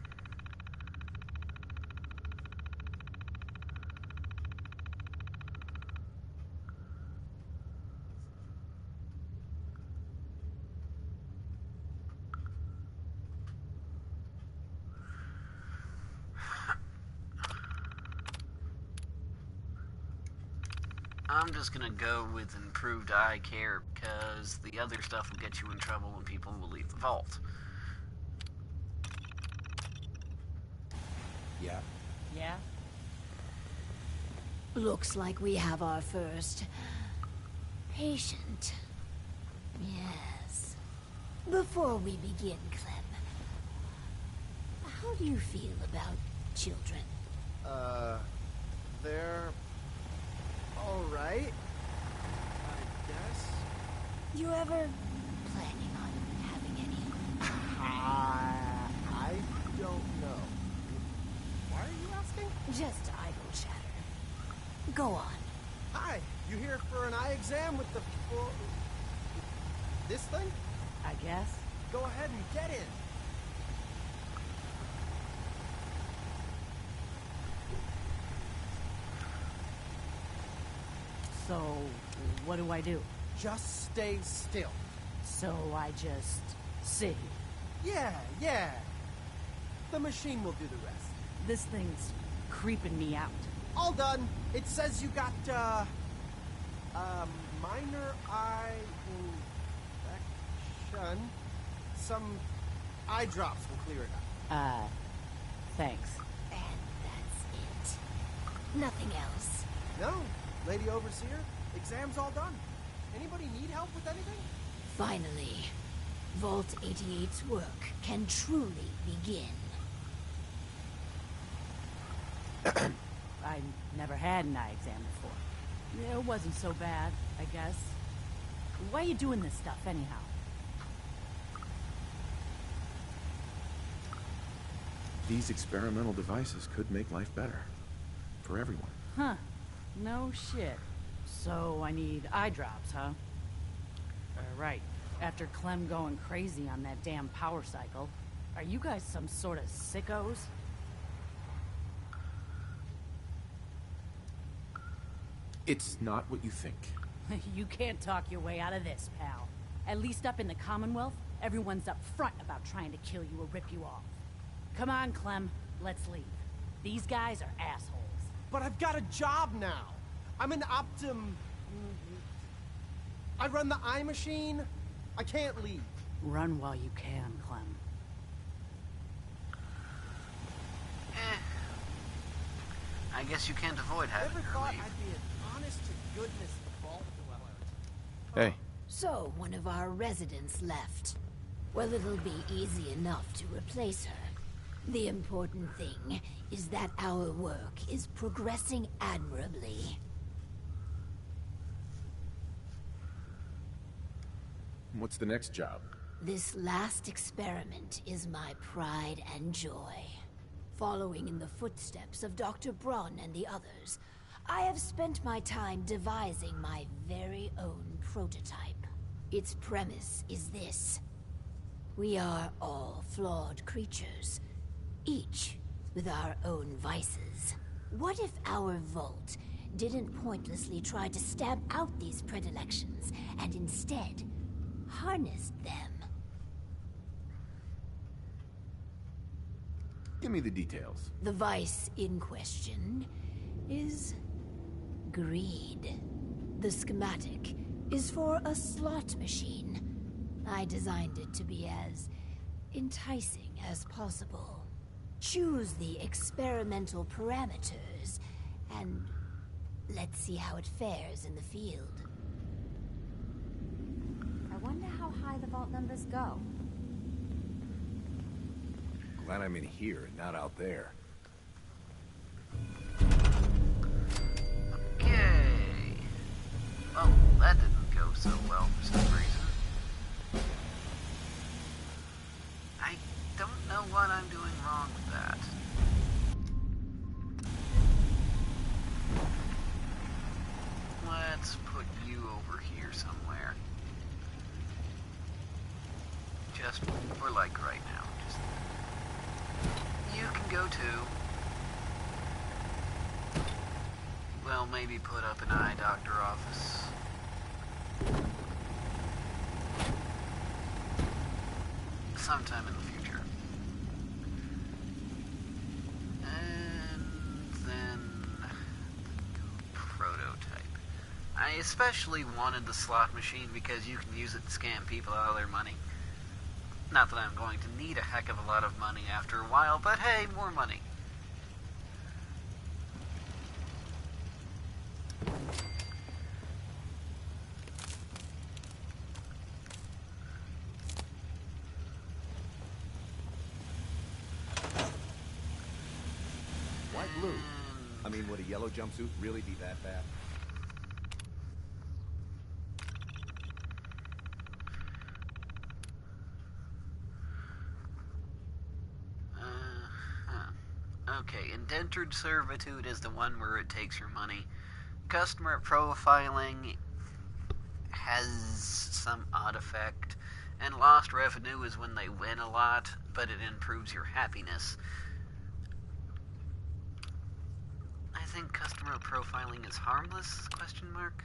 I'm just gonna go with improved eye care because the other stuff will get you in trouble and people will leave the vault. Yeah. Yeah? Looks like we have our first patient. Yes. Before we begin, Clem, how do you feel about children? They're all right, I guess. You ever planning on having any? I don't know. Why are you asking? Just idle chatter. Go on. Hi, you here for an eye exam with the this thing? I guess. Go ahead and get in. So, what do I do? Just stay still. So I just sit here. Yeah. The machine will do the rest. This thing's creeping me out. All done. It says you got, minor eye infection. Some eye drops will clear it up. Thanks. And that's it. Nothing else. No, Lady Overseer, exam's all done. Anybody need help with anything? Finally, Vault 88's work can truly begin. I never had an eye exam before. It wasn't so bad, I guess. Why are you doing this stuff, anyhow? These experimental devices could make life better. For everyone. Huh. No shit. So I need eye drops, huh? Right. After Clem going crazy on that damn power cycle, are you guys some sort of sickos? It's not what you think. You can't talk your way out of this, pal. At least up in the Commonwealth, everyone's up front about trying to kill you or rip you off. Come on, Clem. Let's leave. These guys are assholes. But I've got a job now. I'm an I run the eye machine. I can't leave. Run while you can, Clem. I guess you can't avoid having Never her thought leave. I'd be an honest-to-goodness vault dweller. Hey. So, one of our residents left. Well, it'll be easy enough to replace her. The important thing is that our work is progressing admirably. What's the next job? This last experiment is my pride and joy. Following in the footsteps of Dr. Braun and the others, I have spent my time devising my very own prototype. Its premise is this. We are all flawed creatures, each with our own vices. What if our vault didn't pointlessly try to stamp out these predilections, and instead harnessed them? Give me the details. The vice in question is greed. The schematic is for a slot machine. I designed it to be as enticing as possible. Choose the experimental parameters, and let's see how it fares in the field. I wonder how high the vault numbers go. Glad I'm in here and not out there. Okay. Well, that didn't go so well for some reason. I don't know what I'm doing wrong with that. Let's put you over here somewhere. Just for like right now. Just you can go too. Well, maybe put up an eye doctor office. Sometime in the future. And then prototype. I especially wanted the slot machine because you can use it to scam people out of their money. Not that I'm going to need a heck of a lot of money after a while, but hey, more money. Why blue? I mean, would a yellow jumpsuit really be that bad? Okay, indentured servitude is the one where it takes your money. Customer profiling has some odd effect. And lost revenue is when they win a lot, but it improves your happiness. I think customer profiling is harmless, question mark?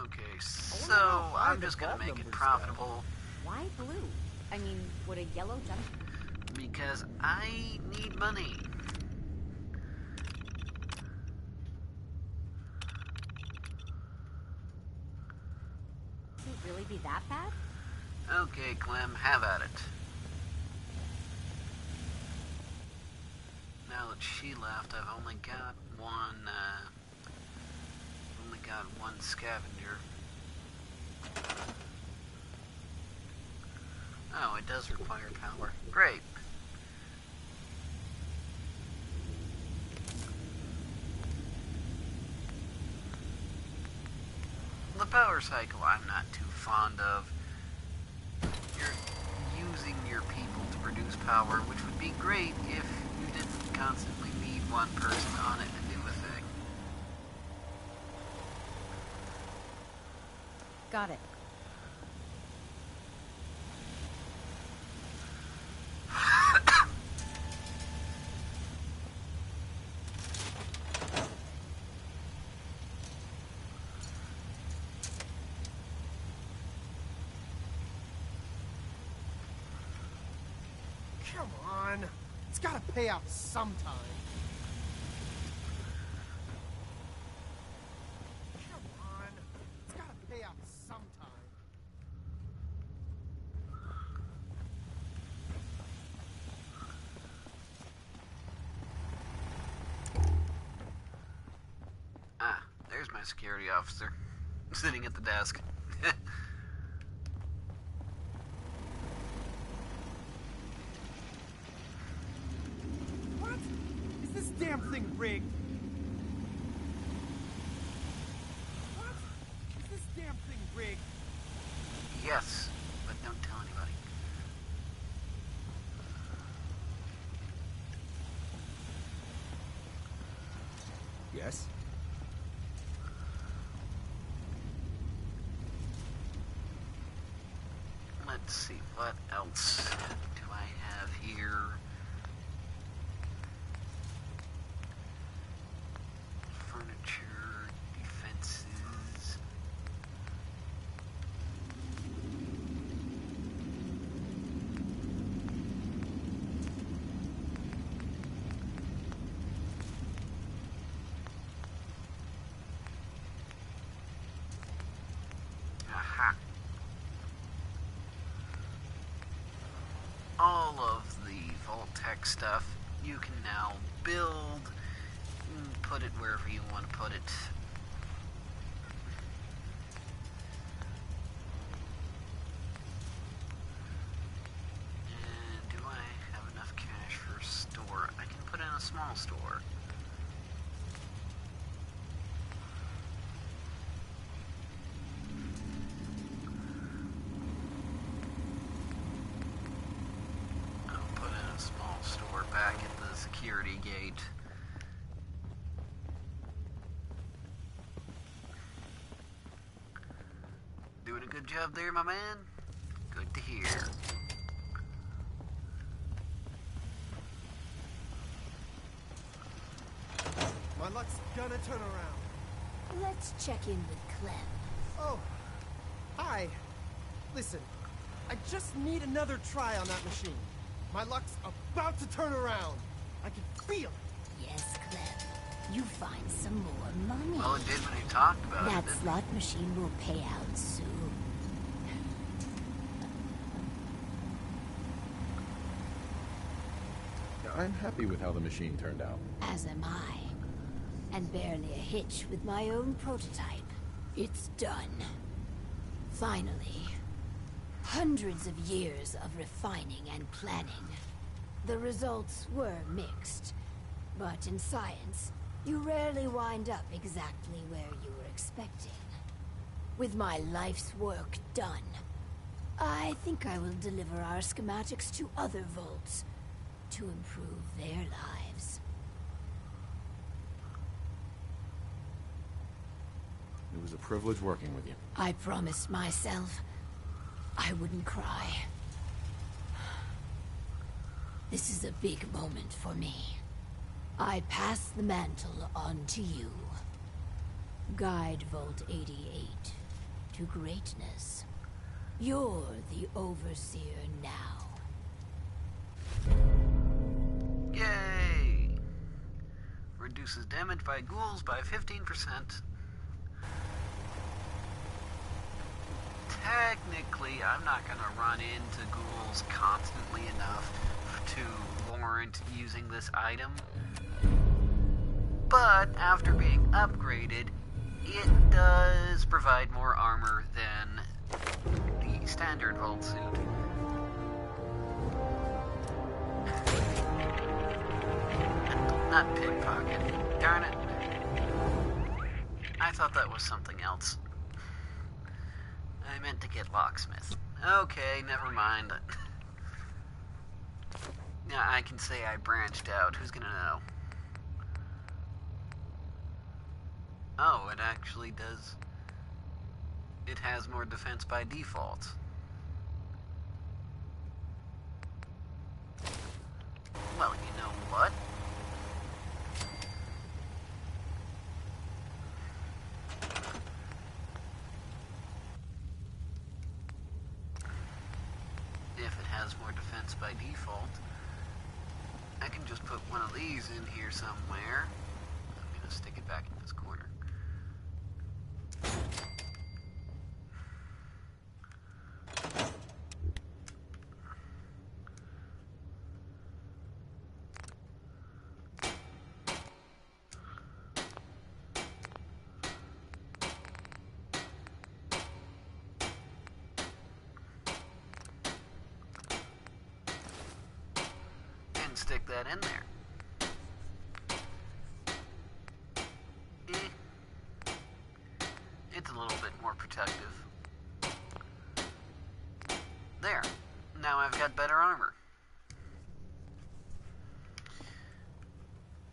Okay, so I'm just gonna make it profitable Why blue? I mean, would a yellow jump? because I need money. Could it really be that bad? Okay, Clem, have at it. Now that she left, I've only got one scavenger. Oh, it does require power. Great. The power cycle I'm not too fond of. You're using your people to produce power, which would be great if you didn't constantly need one person on it to do a thing. Got it. Come on. It's gotta pay out sometime. Come on. It's gotta pay out sometime. Ah, there's my security officer. Sitting at the desk. What? Is this damn thing rigged? What? Is this damn thing rigged? Yes, but don't tell anybody. Yes? Let's see, what else do I have here? Furniture, defenses. Aha. All of the Vault-Tec stuff you can now build, put it wherever you want to put it. And do I have enough cash for a store? I can put in a small store. I'll put in a small store back at the security gate. Doing a good job there, my man? Good to hear. My luck's gonna turn around. Let's check in with Clem. Oh. Hi. Listen, I just need another try on that machine. My luck's about to turn around. I can feel it. Yes, Clem. You find some more money. Well, it did when he talked about it, That didn't it? slot machine will pay out soon. I'm happy with how the machine turned out. As am I. And barely a hitch with my own prototype. It's done. Finally. Hundreds of years of refining and planning. The results were mixed. But in science, you rarely wind up exactly where you were expecting. With my life's work done, I think I will deliver our schematics to other vaults to improve their lives. It was a privilege working with you. I promised myself I wouldn't cry. This is a big moment for me. I pass the mantle on to you. Guide Vault 88 to greatness. You're the Overseer now. Yay! Reduces damage by ghouls by 15%. Technically, I'm not going to run into ghouls constantly enough to warrant using this item. But after being upgraded, it does provide more armor than the standard vault suit. Not pickpocket. Darn it. I thought that was something else. I meant to get locksmith. Okay, never mind. Yeah, I can say I branched out. Who's gonna know? Oh, it actually does. It has more defense by default. Well, you know what? If it has more defense by default, I can just put one of these in here somewhere. I'm gonna stick it back in this corner. And stick that in there. It's a little bit more protective. There. Now I've got better armor.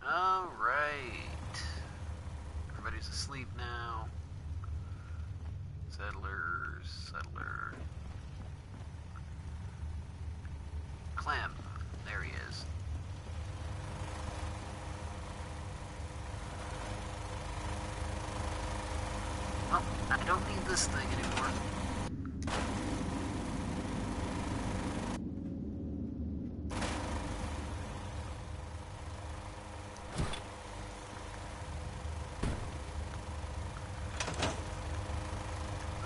Alright. Everybody's asleep now. Settler. Clem. There he is. Well, I don't need this thing anymore.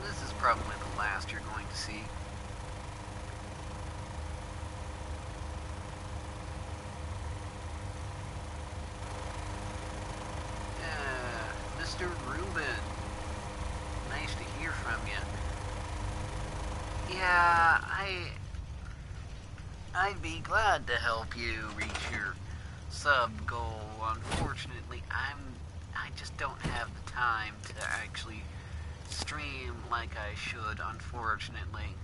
This is probably the last you're going to see. Mr. Reuben. Nice to hear from you. Yeah, I'd be glad to help you reach your sub goal. Unfortunately, I just don't have the time to actually stream like I should, unfortunately.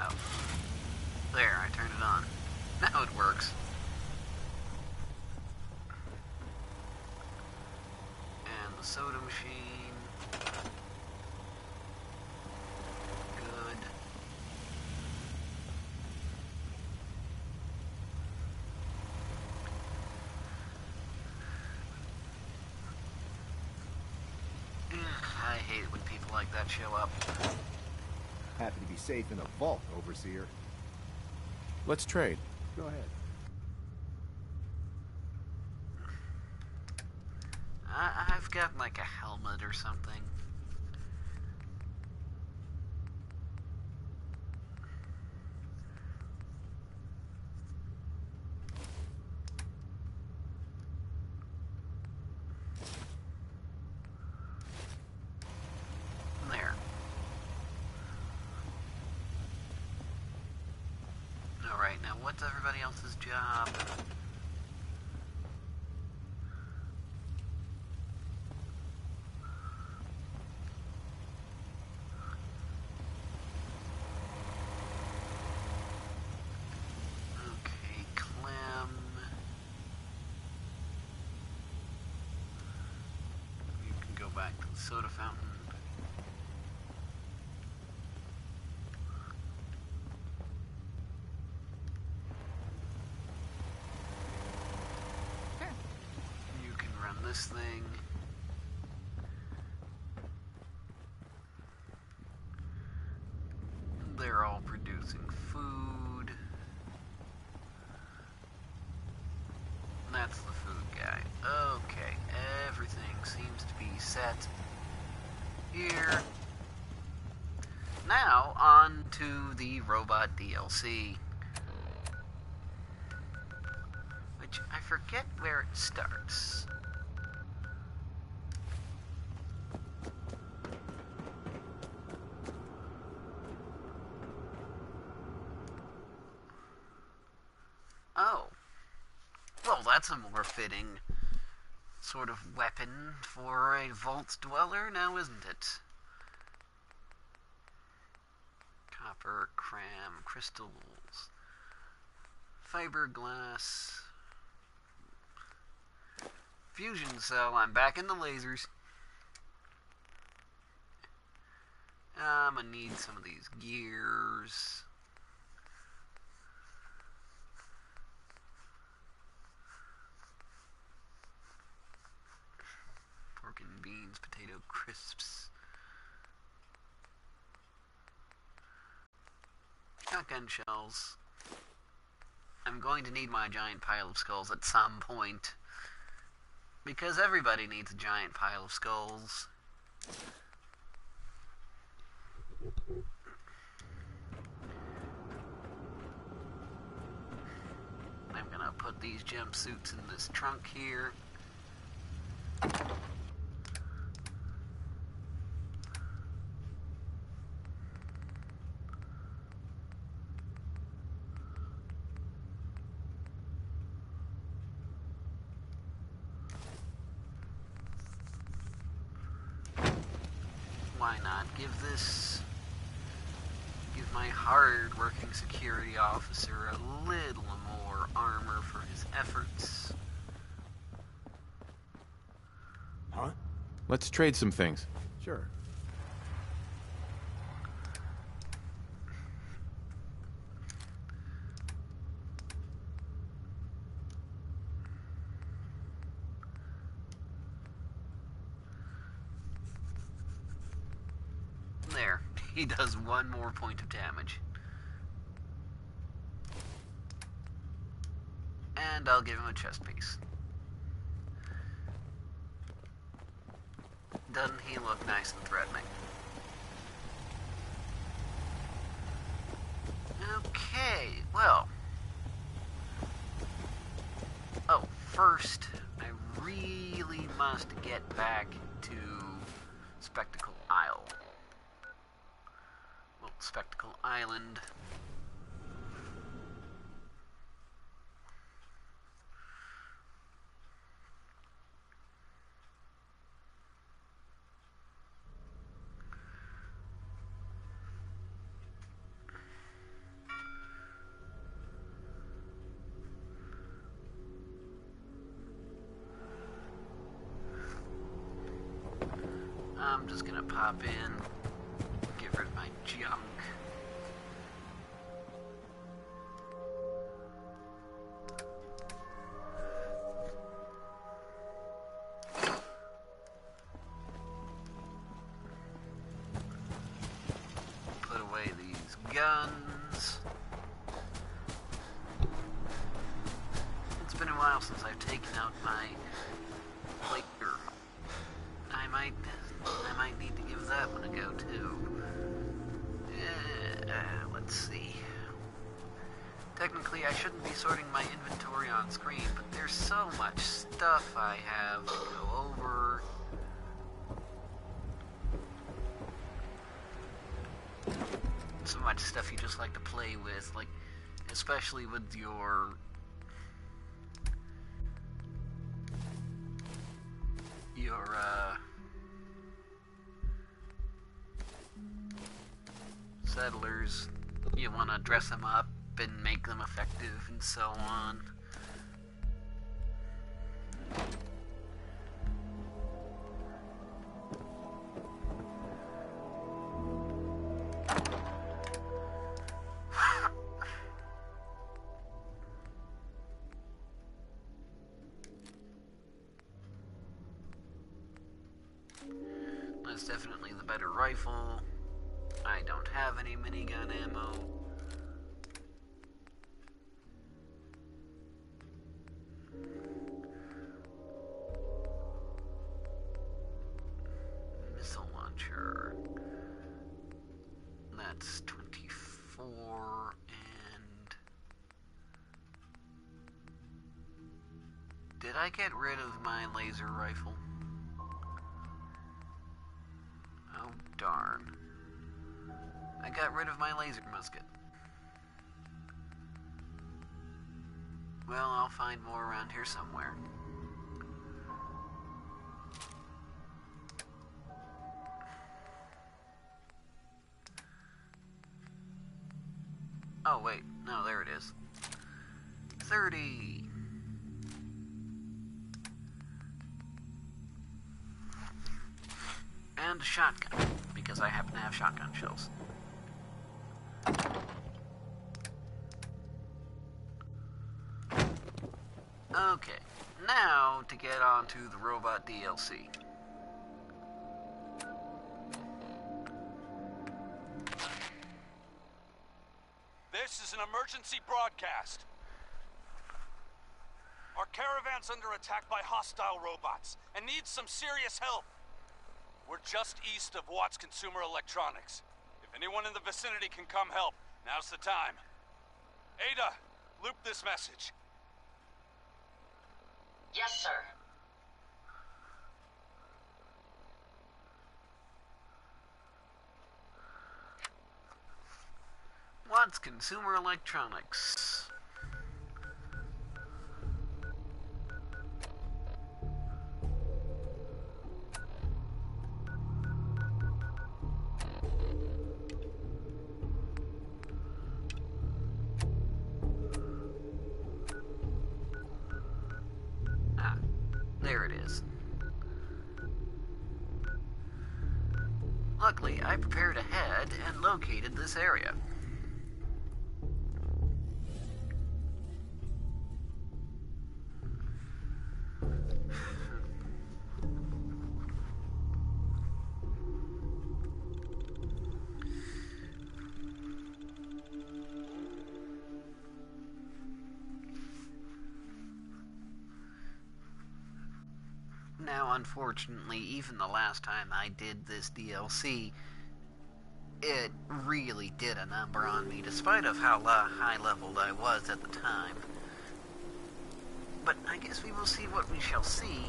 Oh. There, I turned it on. Now it works. And the soda machine. Good. I hate it when people like that show up. Happy to be safe in a vault, Overseer. Let's trade. Go ahead. I've got like a helmet or something. There. Alright, now what's everybody else's job? Okay, Clem. You can go back to the soda fountain. this thing. They're all producing food. That's the food guy. Okay, everything seems to be set here. Now, on to the robot DLC. Which, I forget where it starts. Oh. Well, that's a more fitting sort of weapon for a vault dweller now, isn't it? Copper, cram, crystals, fiberglass, fusion cell. I'm back in the lasers. I'm gonna need some of these gears. Pork and beans, potato crisps. Shotgun shells. I'm going to need my giant pile of skulls at some point. Because everybody needs a giant pile of skulls. I'm gonna put these jumpsuits in this trunk here. Why not give my hard-working security officer a little more armor for his efforts? Huh? Let's trade some things. Sure. There. He does one more point of damage. And I'll give him a chest piece. Doesn't he look nice and threatening? Okay, well. Oh, first, I really must get back to Spectacle Isle. Well, Spectacle Island. I'm just gonna pop in, get rid of my junk. Put away these guns. It's been a while since I've taken out my laser. I might need to give that one a go too. Let's see. Technically, I shouldn't be sorting my inventory on screen, but there's so much stuff I have to go over. So much stuff you just like to play with, like, especially with your settlers. You want to dress them up and make them effective and so on. is definitely the better rifle. I don't have any minigun ammo. Missile launcher. That's 24, and... Did I get rid of my laser rifle? Oh, darn. I got rid of my laser musket. Well, I'll find more around here somewhere. Oh, wait. No, there it is. 30. And a shotgun, because I happen to have shotgun shells. Okay, now to get on to the robot DLC. This is an emergency broadcast. Our caravan's under attack by hostile robots and needs some serious help. We're just east of Watts Consumer Electronics. If anyone in the vicinity can come help, now's the time. Ada, loop this message. Yes, sir. Watts Consumer Electronics. Ah, there it is. Luckily, I prepared ahead and located this area. Now, unfortunately, even the last time I did this DLC, it really did a number on me, despite of how high-leveled I was at the time. But I guess we will see what we shall see.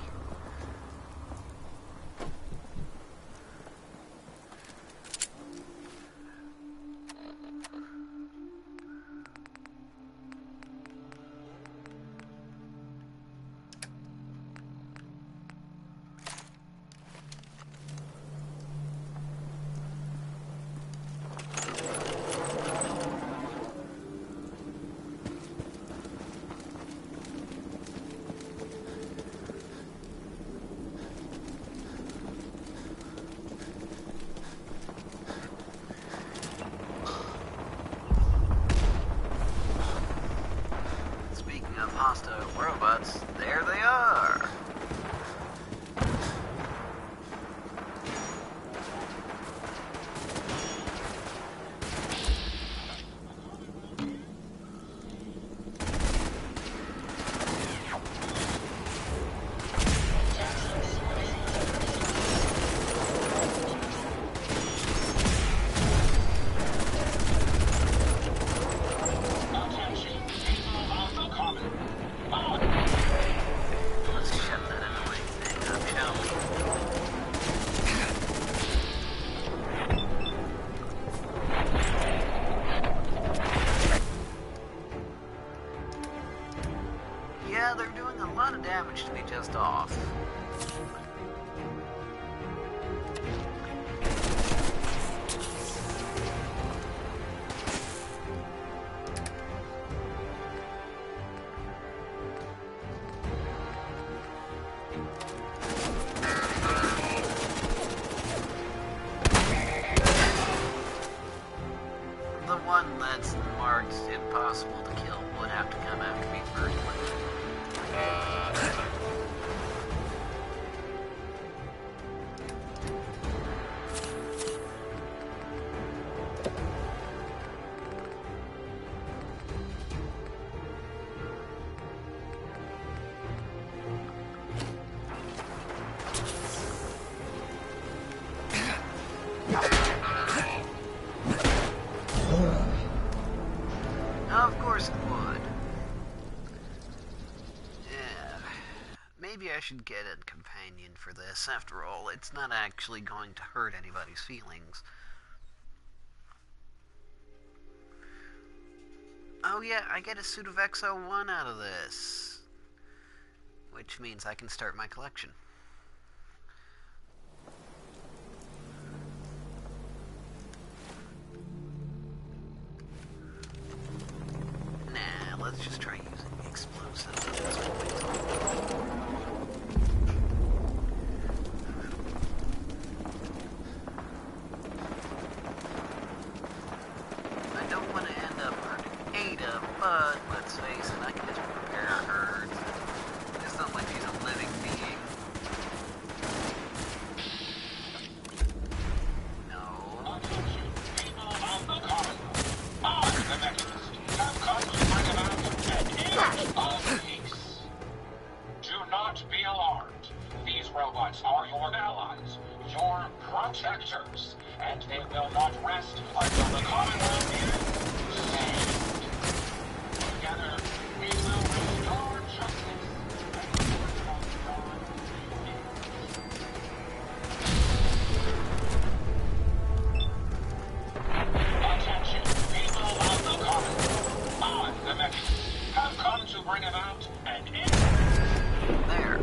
Hostile robots, there they are! Yeah, they're doing a lot of damage to me just off. The one that's marked impossible to kill would have to come after me first. maybe I should get a companion for this. After all, it's not actually going to hurt anybody's feelings. Oh yeah, I get a suit of XO1 out of this. Which means I can start my collection. Nah, let's just try using explosives at this point. I don't want to end up hurting Ada, but let's face it, I can just repair her. It's not like she's a living being. No. Do not be alarmed. These robots are your allies, your protectors, and they will not rest until the Commonwealth is saved. Together, we will restore justice and attention, people of the Commonwealth. I, the Mechanic, have come to bring about an end. There.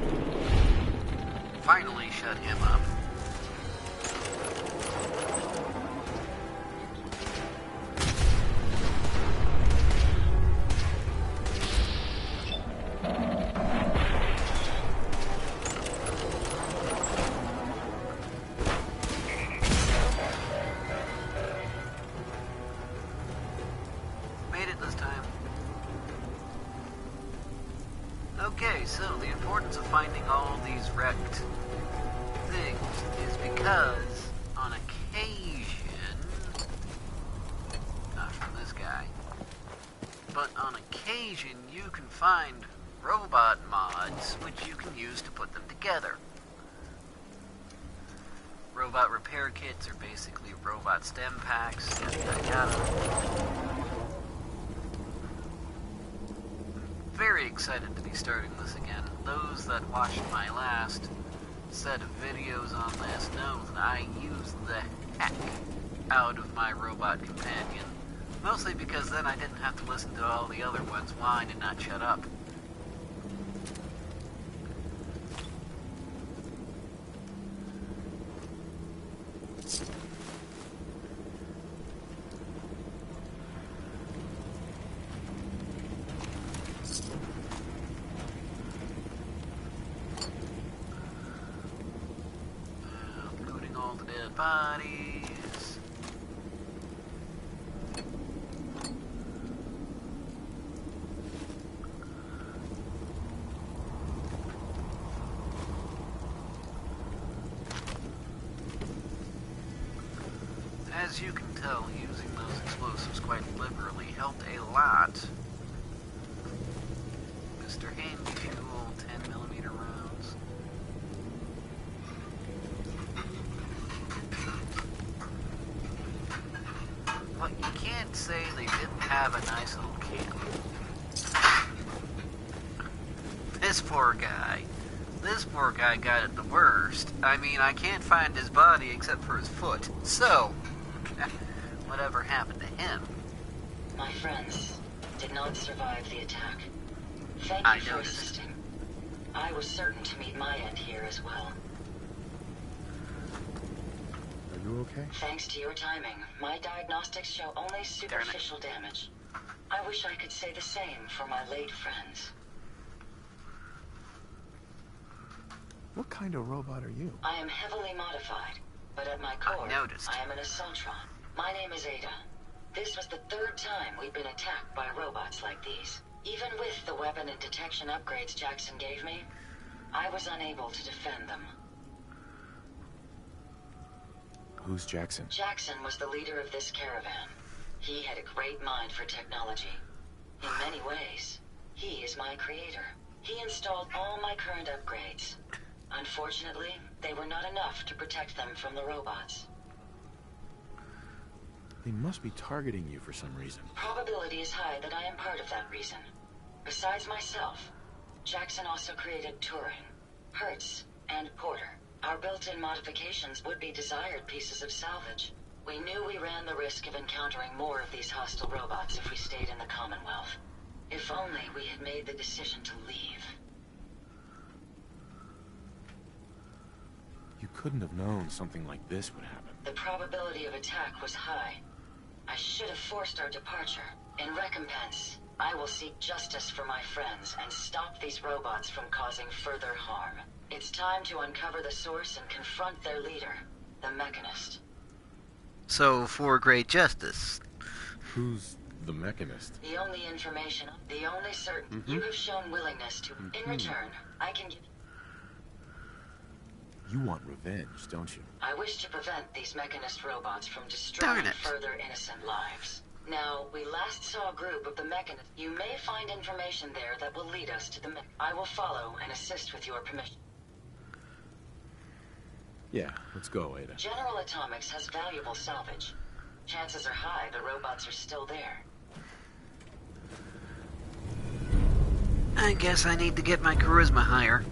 Finally shut him up. Made it this time. Okay, so the importance of finding all these wrecked things is because on occasion, not from this guy, but on occasion you can find robot mods which you can use to put them together. Robot repair kits are basically robot stem packs, yada yada yada. Very excited to be starting this again. Those that watched my last set of videos on this know that I used the heck out of my robot companion. Mostly because then I didn't have to listen to all the other ones whine and not shut up. Looting all the dead bodies. As you can tell, using those explosives quite liberally helped a lot. Mr. Handy Fuel, 10mm rounds. But you can't say they didn't have a nice little camp. This poor guy. This poor guy got it the worst. I mean, I can't find his body except for his foot. So, whatever happened to him? My friends did not survive the attack. Thank you for assisting. I was certain to meet my end here as well. Are you okay? Thanks to your timing, my diagnostics show only superficial damage. I wish I could say the same for my late friends. What kind of robot are you? I am heavily modified, but at my core, I am an Assaultron. My name is Ada. This was the third time we've been attacked by robots like these. Even with the weapon and detection upgrades Jackson gave me, I was unable to defend them. Who's Jackson? Jackson was the leader of this caravan. He had a great mind for technology. In many ways, he is my creator. He installed all my current upgrades. Unfortunately, they were not enough to protect them from the robots. They must be targeting you for some reason. Probability is high that I am part of that reason. Besides myself, Jackson also created Turing, Hertz, and Porter. Our built-in modifications would be desired pieces of salvage. We knew we ran the risk of encountering more of these hostile robots if we stayed in the Commonwealth. If only we had made the decision to leave. You couldn't have known something like this would happen. The probability of attack was high. I should have forced our departure. In recompense, I will seek justice for my friends and stop these robots from causing further harm. It's time to uncover the source and confront their leader, the Mechanist. So, for great justice. Who's the Mechanist? The only information, the only certain. You have shown willingness to. In return, I can give. You want revenge, don't you? I wish to prevent these Mechanist robots from destroying Darn it. further innocent lives. Now, we last saw a group of the Mechanists. You may find information there that will lead us to the I will follow and assist with your permission. Yeah, let's go, Ada. General Atomics has valuable salvage. Chances are high the robots are still there. I guess I need to get my charisma higher.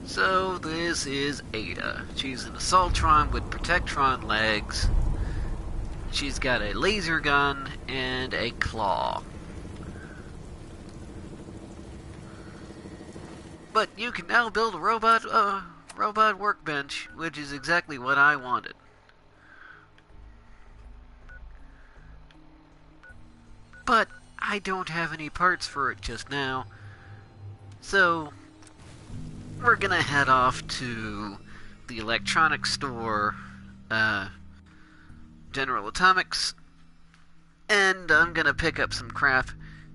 So, this is Ada. She's an Assaultron with Protectron legs. She's got a laser gun and a claw. But you can now build a robot workbench, which is exactly what I wanted. But I don't have any parts for it just now. So, we're gonna head off to the electronics store, General Atomics, and I'm gonna pick up some crap,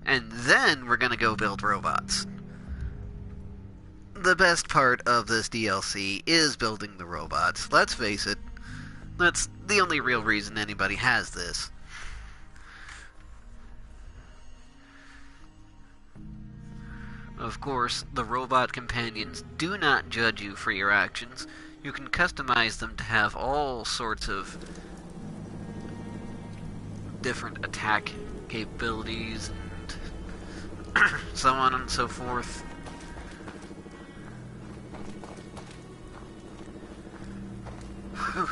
and then we're gonna go build robots. The best part of this DLC is building the robots. Let's face it, that's the only real reason anybody has this. Of course, the robot companions do not judge you for your actions. You can customize them to have all sorts of different attack capabilities and so on and so forth. Whew.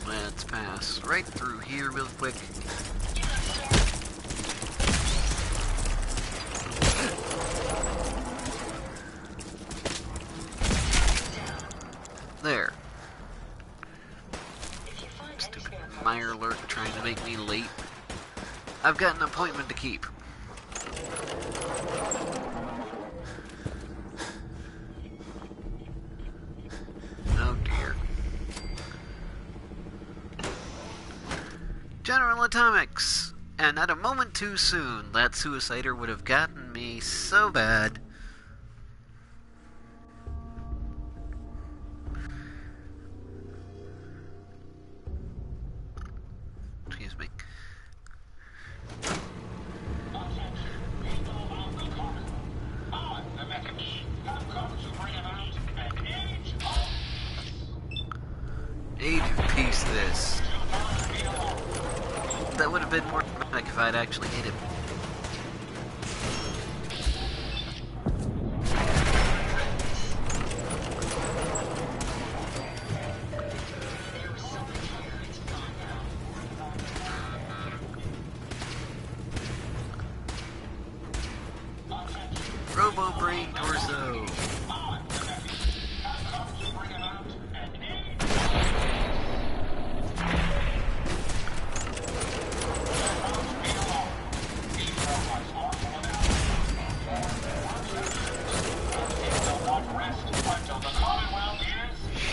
Let's pass right through here real quick. There. Stupid Meyer alert trying to make me late. I've got an appointment to keep. Oh dear. General Atomics! And at a moment too soon, that suicider would have gotten me so bad. Excuse me. Age of Peace this. That would have been more dramatic if I'd actually hit him. Robo-Brain Torso.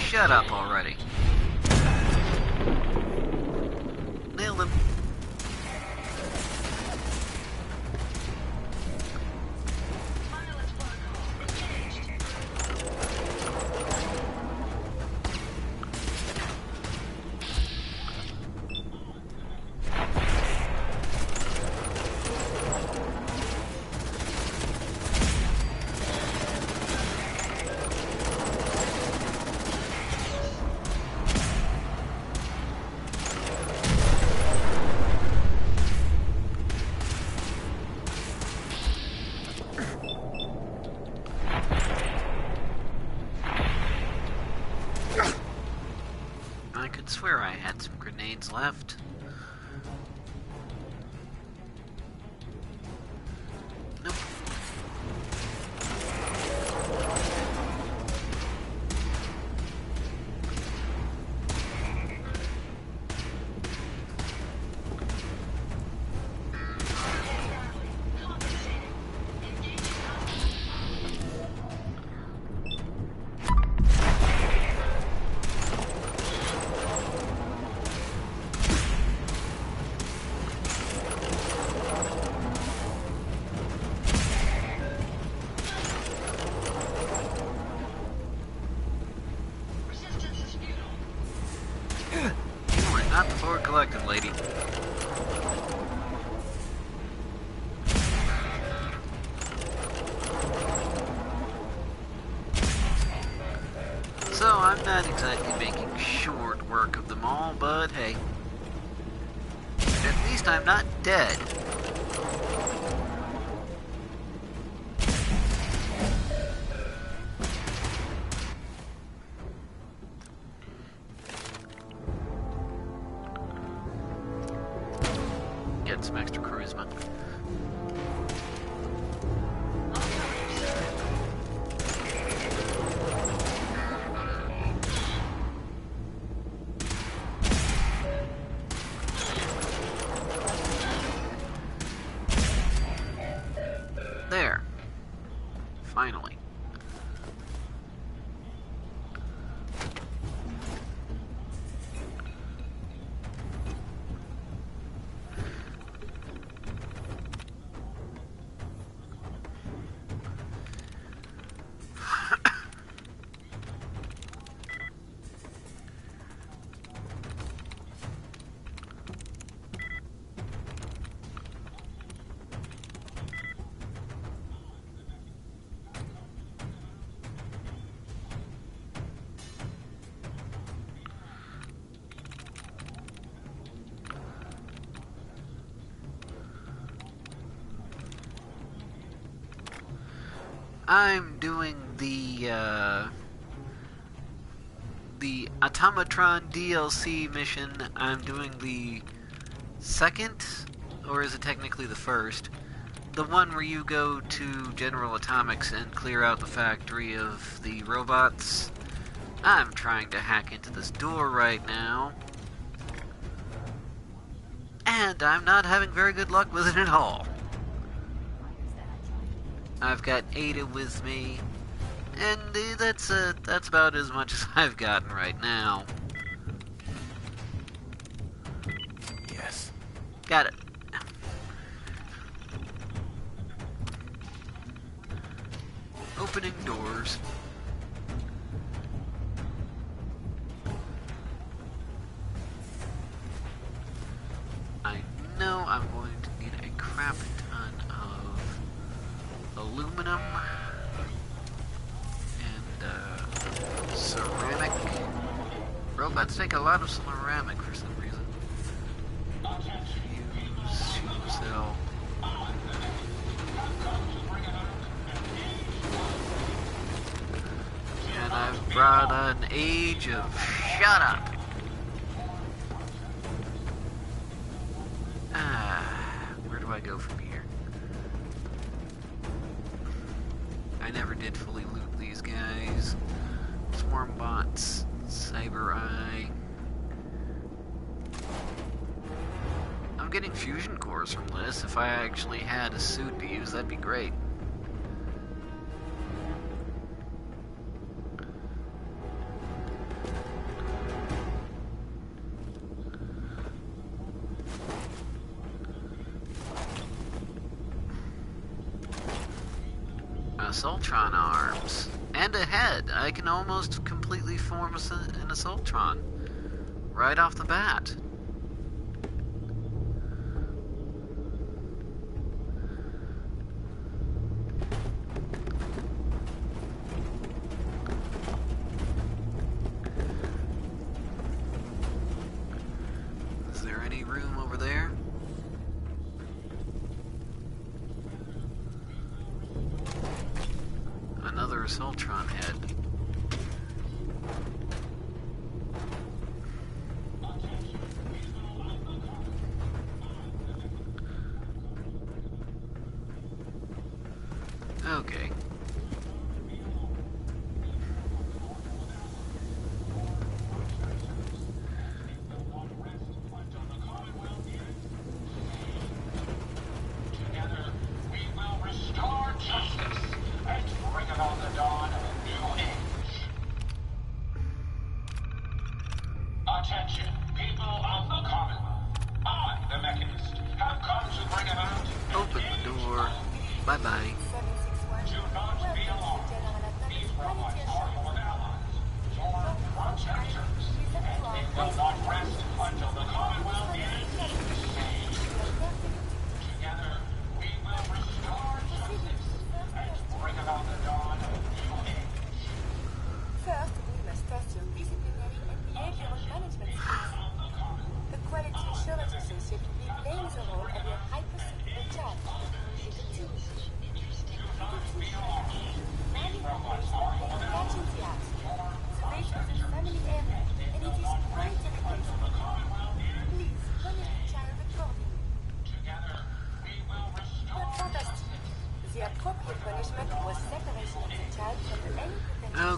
Shut up already. Nailed him. I swear I had some grenades left. Nope. Not the Ford Collective, lady. So, I'm not exactly making short work of them all, but hey. At least I'm not dead. Get some extra charisma. There. Finally. I'm doing the Automatron DLC mission. I'm doing the second, or is it technically the first? The one where you go to General Atomics and clear out the factory of the robots. I'm trying to hack into this door right now. And I'm not having very good luck with it at all. I've got Ada with me, and that's about as much as I've gotten right now. Yes. Got it. Opening doors. I know I'm going to need a crap ton of aluminum and ceramic. Robots take a lot of ceramic for some reason. Fuse, fuel cell. And I've brought an age of shut up. Where do I go from here? I never did fully loot these guys. Swarm bots, Cyber Eye. I'm getting fusion cores from this. If I actually had a suit to use, that'd be great. Assaultron arms. And a head. I can almost completely form an Assaultron. Right off the bat. Is there any room over there? Another Assaultron head.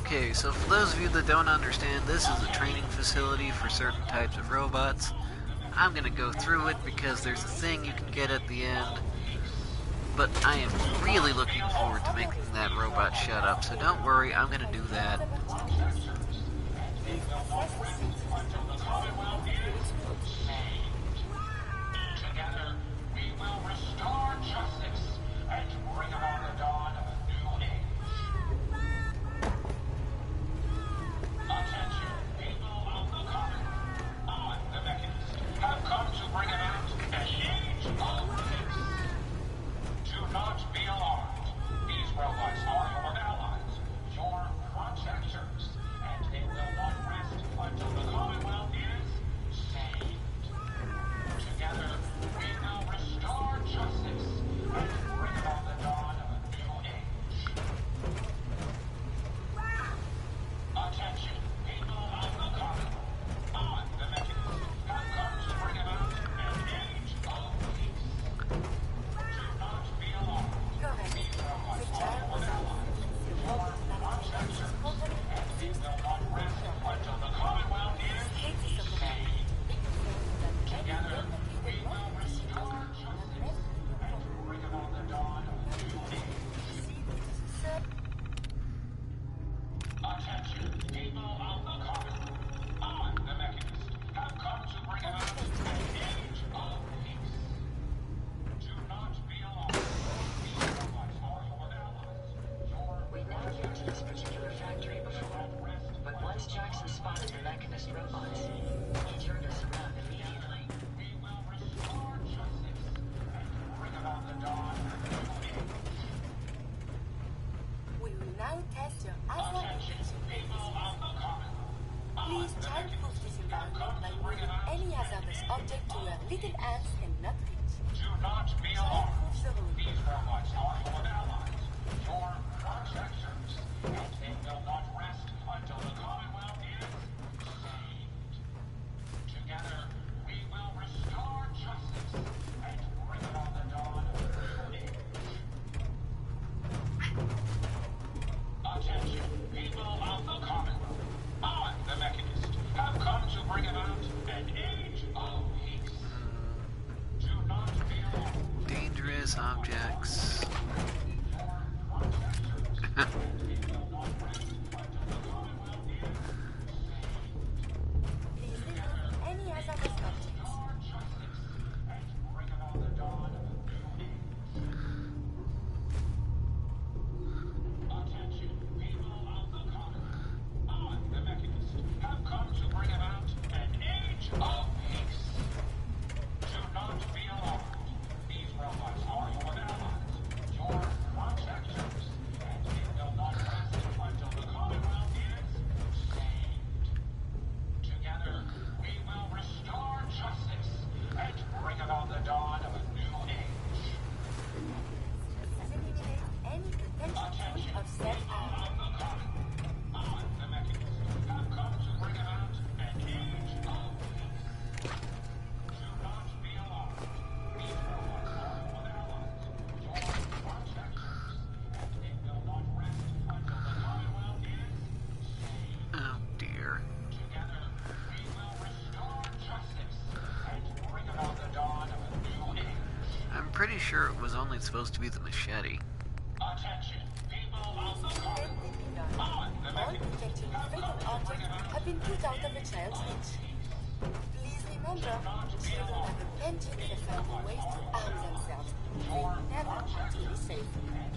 Okay, so for those of you that don't understand, this is a training facility for certain types of robots. I'm gonna go through it because there's a thing you can get at the end. But I am really looking forward to making that robot shut up, so don't worry, I'm gonna do that. Together, we will restore justice and bring about the dawn of a new age. Attention, people of the common. I, the Mechanist, have come to bring about an age of peace. Do not be alarmed. These robots are your allies, your protectors, and they will not rest until the Commonwealth is saved. Together, we will restore justice and bring about the dawn of a new age. Attention, people of the Commonwealth. I, the Mechanist, have come to bring about an age of peace. Do not be alarmed. These robots are your allies, your protectors, and they will not rest until the Commonwealth is saved. Together, we will restore justice and bring about the dawn of a new age. Attention, people of the Commonwealth. I, the Mechanist, have come to bring about an age of peace. Do not be alarmed. These robots are your allies. We never went to this particular factory before, but once Jackson spotted the Mechanist robots, he turned us around immediately. We will restore justice and bring about the dawn of a new age. We will now test your asthma Attention, people of the Commonwealth. Please try to prove this environment by moving any hazardous object to where little ants cannot reach. Do not be alarmed. These robots are your allies, your protectors, and they will not rest until the Commonwealth is saved. Together, we will restore justice and bring about the dawn of a new age. Attention, people of the Commonwealth. I, the Mechanist, have come to bring about an age of peace. Do not be alarmed. Dangerous objects. Please remove any hazardous objects. Bring about the dawn of a new age. Attention, people of the Commonwealth. I, the Mechanist, have come to bring about an age of peace. Do not be alarmed. These robots are your allies, your protectors, and they will not rest until the Commonwealth is saved. Together, we will restore justice and bring about the dawn of a new age. Eliminate any potential point of self-harm. I, the Mechanist, have come to bring about an age of peace. Do not be alarmed. These robots are your allies, your protectors, and they will not rest until the Commonwealth is saved. Oh dear. Together, we will restore justice and bring about the dawn of a new age. I'm pretty sure it was only supposed to be the machete. Attention, people of the Commonwealth. I, the All Mechanist, potentially fatal objects have been put out of the child's reach. Please remember, children have a penchant for finding ways to arm themselves. They never truly safe.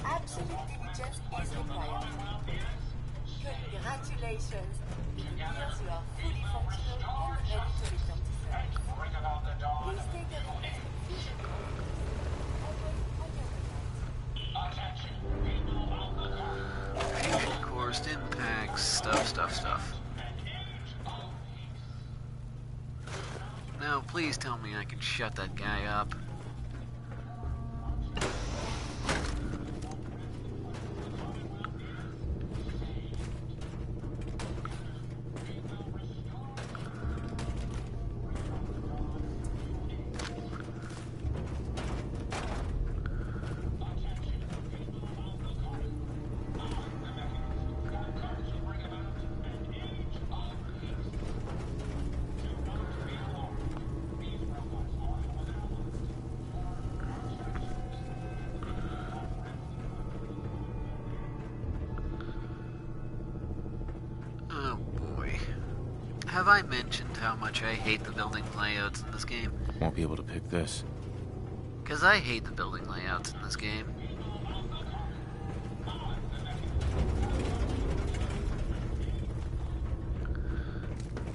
Absolute diligence is required. Congratulations! It appears you are fully functional and ready to return to service. bring about the dawn Please of a take a new moment age. to vision Attention, people of the Commonwealth. Field course, impacts, stuff. Now, please tell me I can shut that guy up. Oh boy. Have I mentioned how much I hate the building layouts in this game? Won't be able to pick this. Because I hate the building layouts in this game.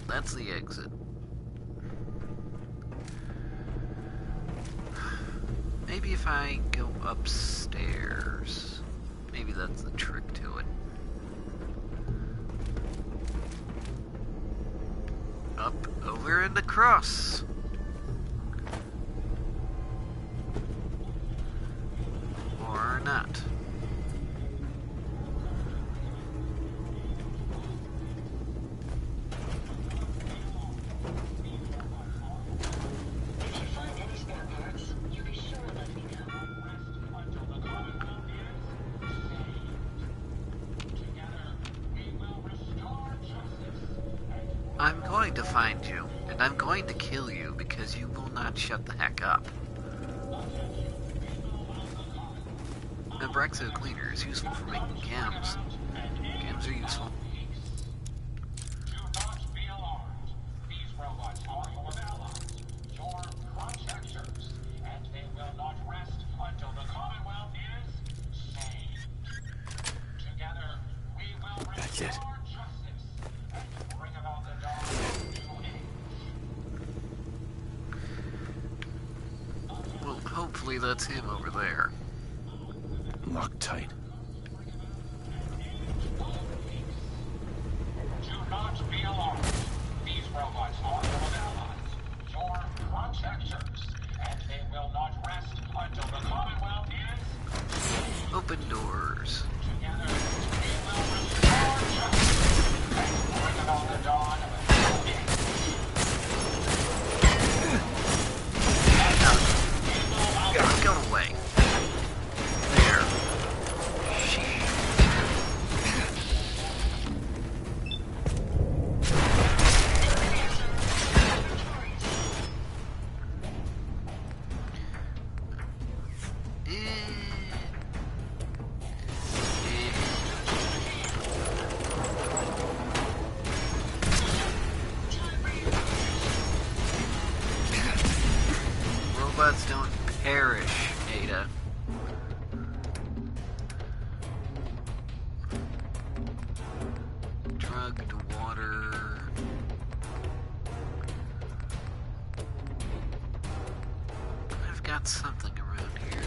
That's the exit. Maybe if I go upstairs. Maybe that's the trick to it. Up, over, and across. Or not. I'm going to find you, and I'm going to kill you because you will not shut the heck up. Remember, Exo Cleaner is useful for making cams. Cams are useful. Do not be alarmed. These robots are your allies, your protectors, and they will not rest until the Commonwealth is saved. Together, we will restore justice and bring about the dawn of new age. Well, hopefully that's him over there. Locked tight. Do not be alarmed. These robots are your allies, your protectors, and they will not rest until the Commonwealth is open doors. Together, we will restore justice and bring about the dawn of a new age. Go away. There. Robots don't perish, Ada. Drugged water. I've got something around here.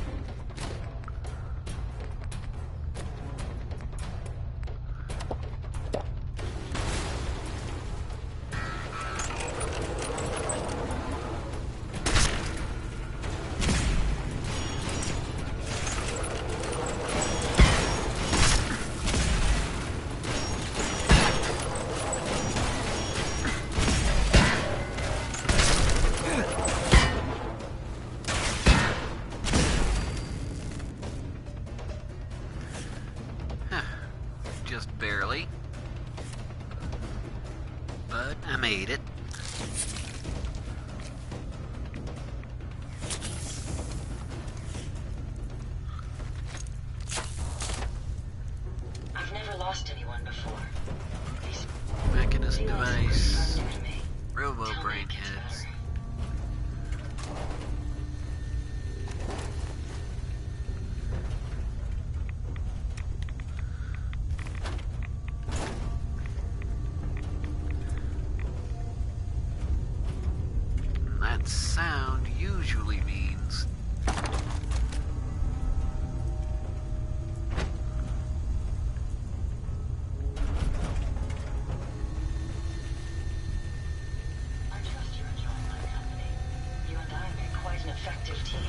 Just barely. But I made it. I've never lost anyone before. These Mechanist device. are new to me. Robo brain heads. That sound usually means I trust you're enjoying my company. You and I make quite an effective team.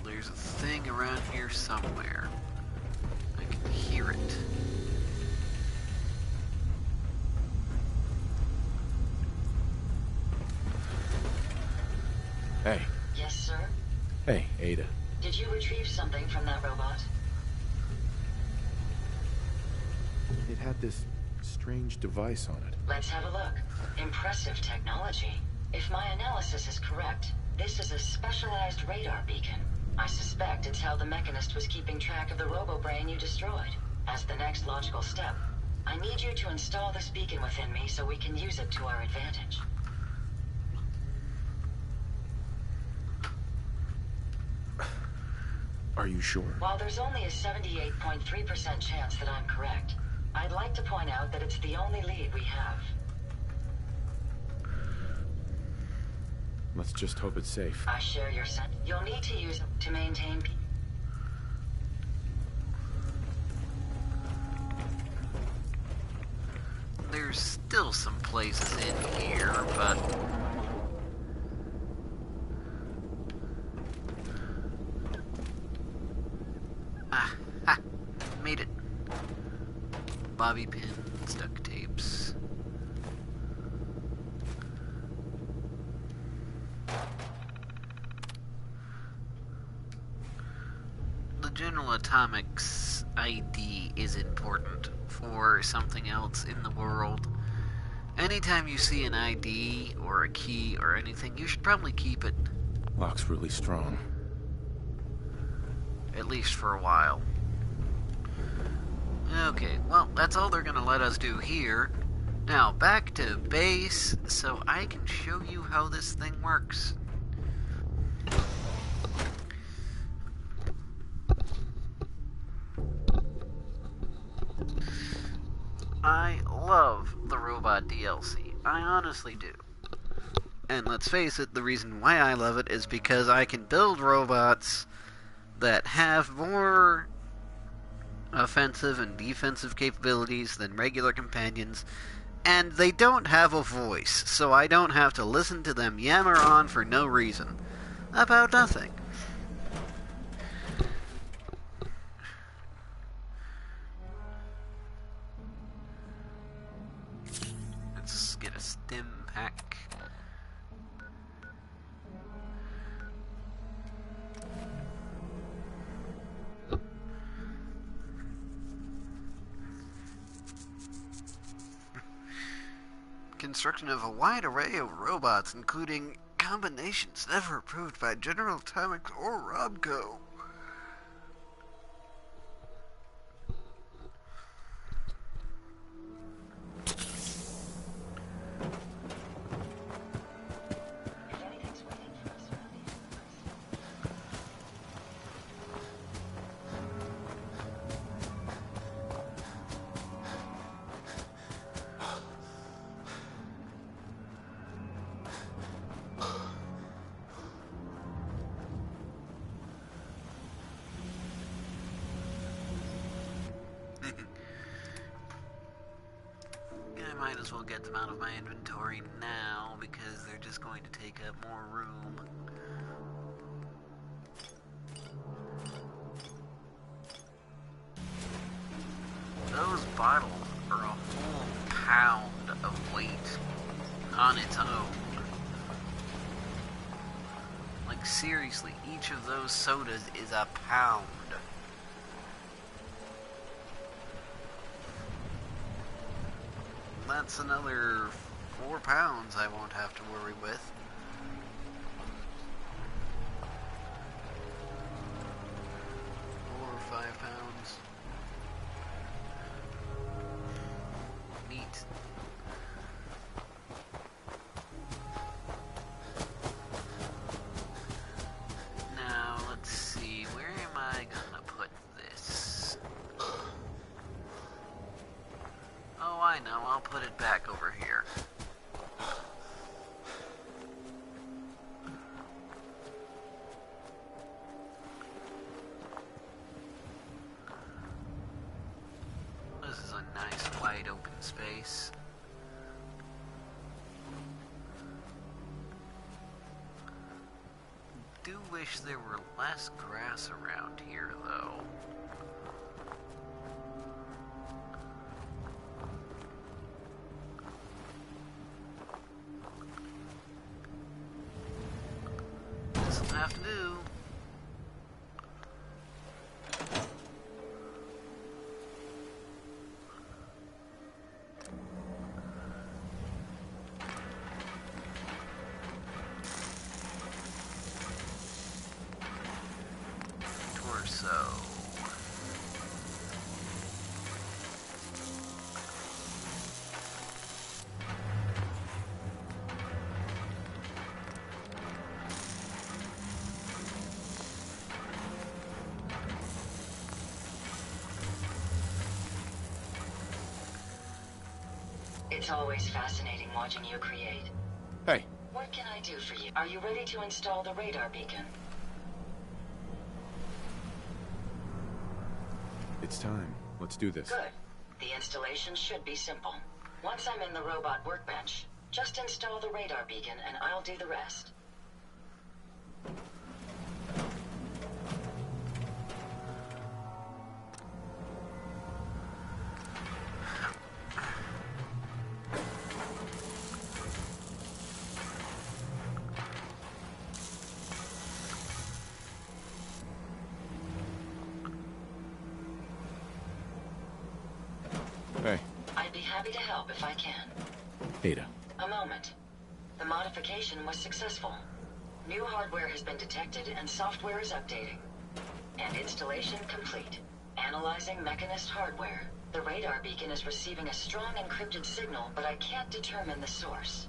there's a thing around here somewhere. I can hear it. Hey. Yes, sir? Hey, Ada. Did you retrieve something from that robot? It had this strange device on it. Let's have a look. Impressive technology. If my analysis is correct, this is a specialized radar beacon. I suspect it's how the Mechanist was keeping track of the robo-brain you destroyed. As the next logical step, I need you to install this beacon within me so we can use it to our advantage. Are you sure? While there's only a 78.3% chance that I'm correct, I'd like to point out that it's the only lead we have. Let's just hope it's safe. I share your sense. You'll need to use it to maintain... There's still some places in here, but... Ha! Made it. Bobby pins, duct tapes. The General Atomics ID is important for something else in the world. Anytime you see an ID or a key or anything, you should probably keep it. Lock's really strong. At least for a while. Okay, well, that's all they're gonna let us do here. Now, back to base, so I can show you how this thing works. I love the robot DLC. I honestly do. And let's face it, the reason why I love it is because I can build robots that have more offensive and defensive capabilities than regular companions, and they don't have a voice, so I don't have to listen to them yammer on for no reason about nothing. Let's get a stim pack. Construction of a wide array of robots, including combinations never approved by General Atomics or Robco. I might as well get them out of my inventory now because they're just going to take up more room. Those bottles are a whole pound of weight on its own. Like seriously, each of those sodas is a pound. That's another 4 pounds I won't have to worry with. Or 5 pounds. Neat. Now, let's see, where am I gonna put this? Oh, I know, I'll put it back over here. This is a nice wide open space. Do wish there were less grass around here, though. This'll have to do. It's always fascinating watching you create. Hey. What can I do for you? Are you ready to install the radar beacon? It's time. Let's do this. Good. The installation should be simple. Once I'm in the robot workbench, just install the radar beacon and I'll do the rest. Hey. I'd be happy to help if I can. Ada. A moment. The modification was successful. New hardware has been detected and software is updating. And installation complete. Analyzing Mechanist hardware. The radar beacon is receiving a strong encrypted signal, but I can't determine the source.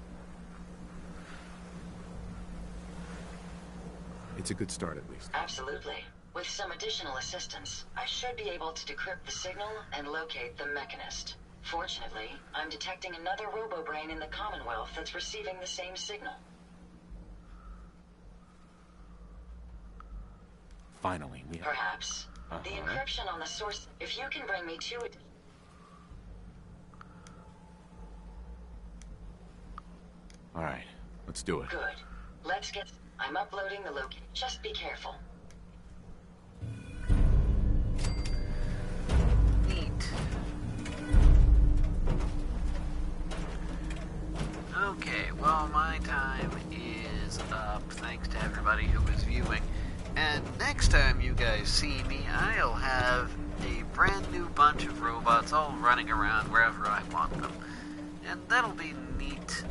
It's a good start, at least. Absolutely. With some additional assistance, I should be able to decrypt the signal and locate the Mechanist. Fortunately, I'm detecting another robo-brain in the Commonwealth that's receiving the same signal. Finally, we... Perhaps. The encryption on the source... If you can bring me to it... Alright, let's do it. Good. Let's get... I'm uploading the location. Just be careful. Neat. Okay, well, my time is up, thanks to everybody who was viewing. And next time you guys see me, I'll have a brand new bunch of robots all running around wherever I want them. And that'll be neat.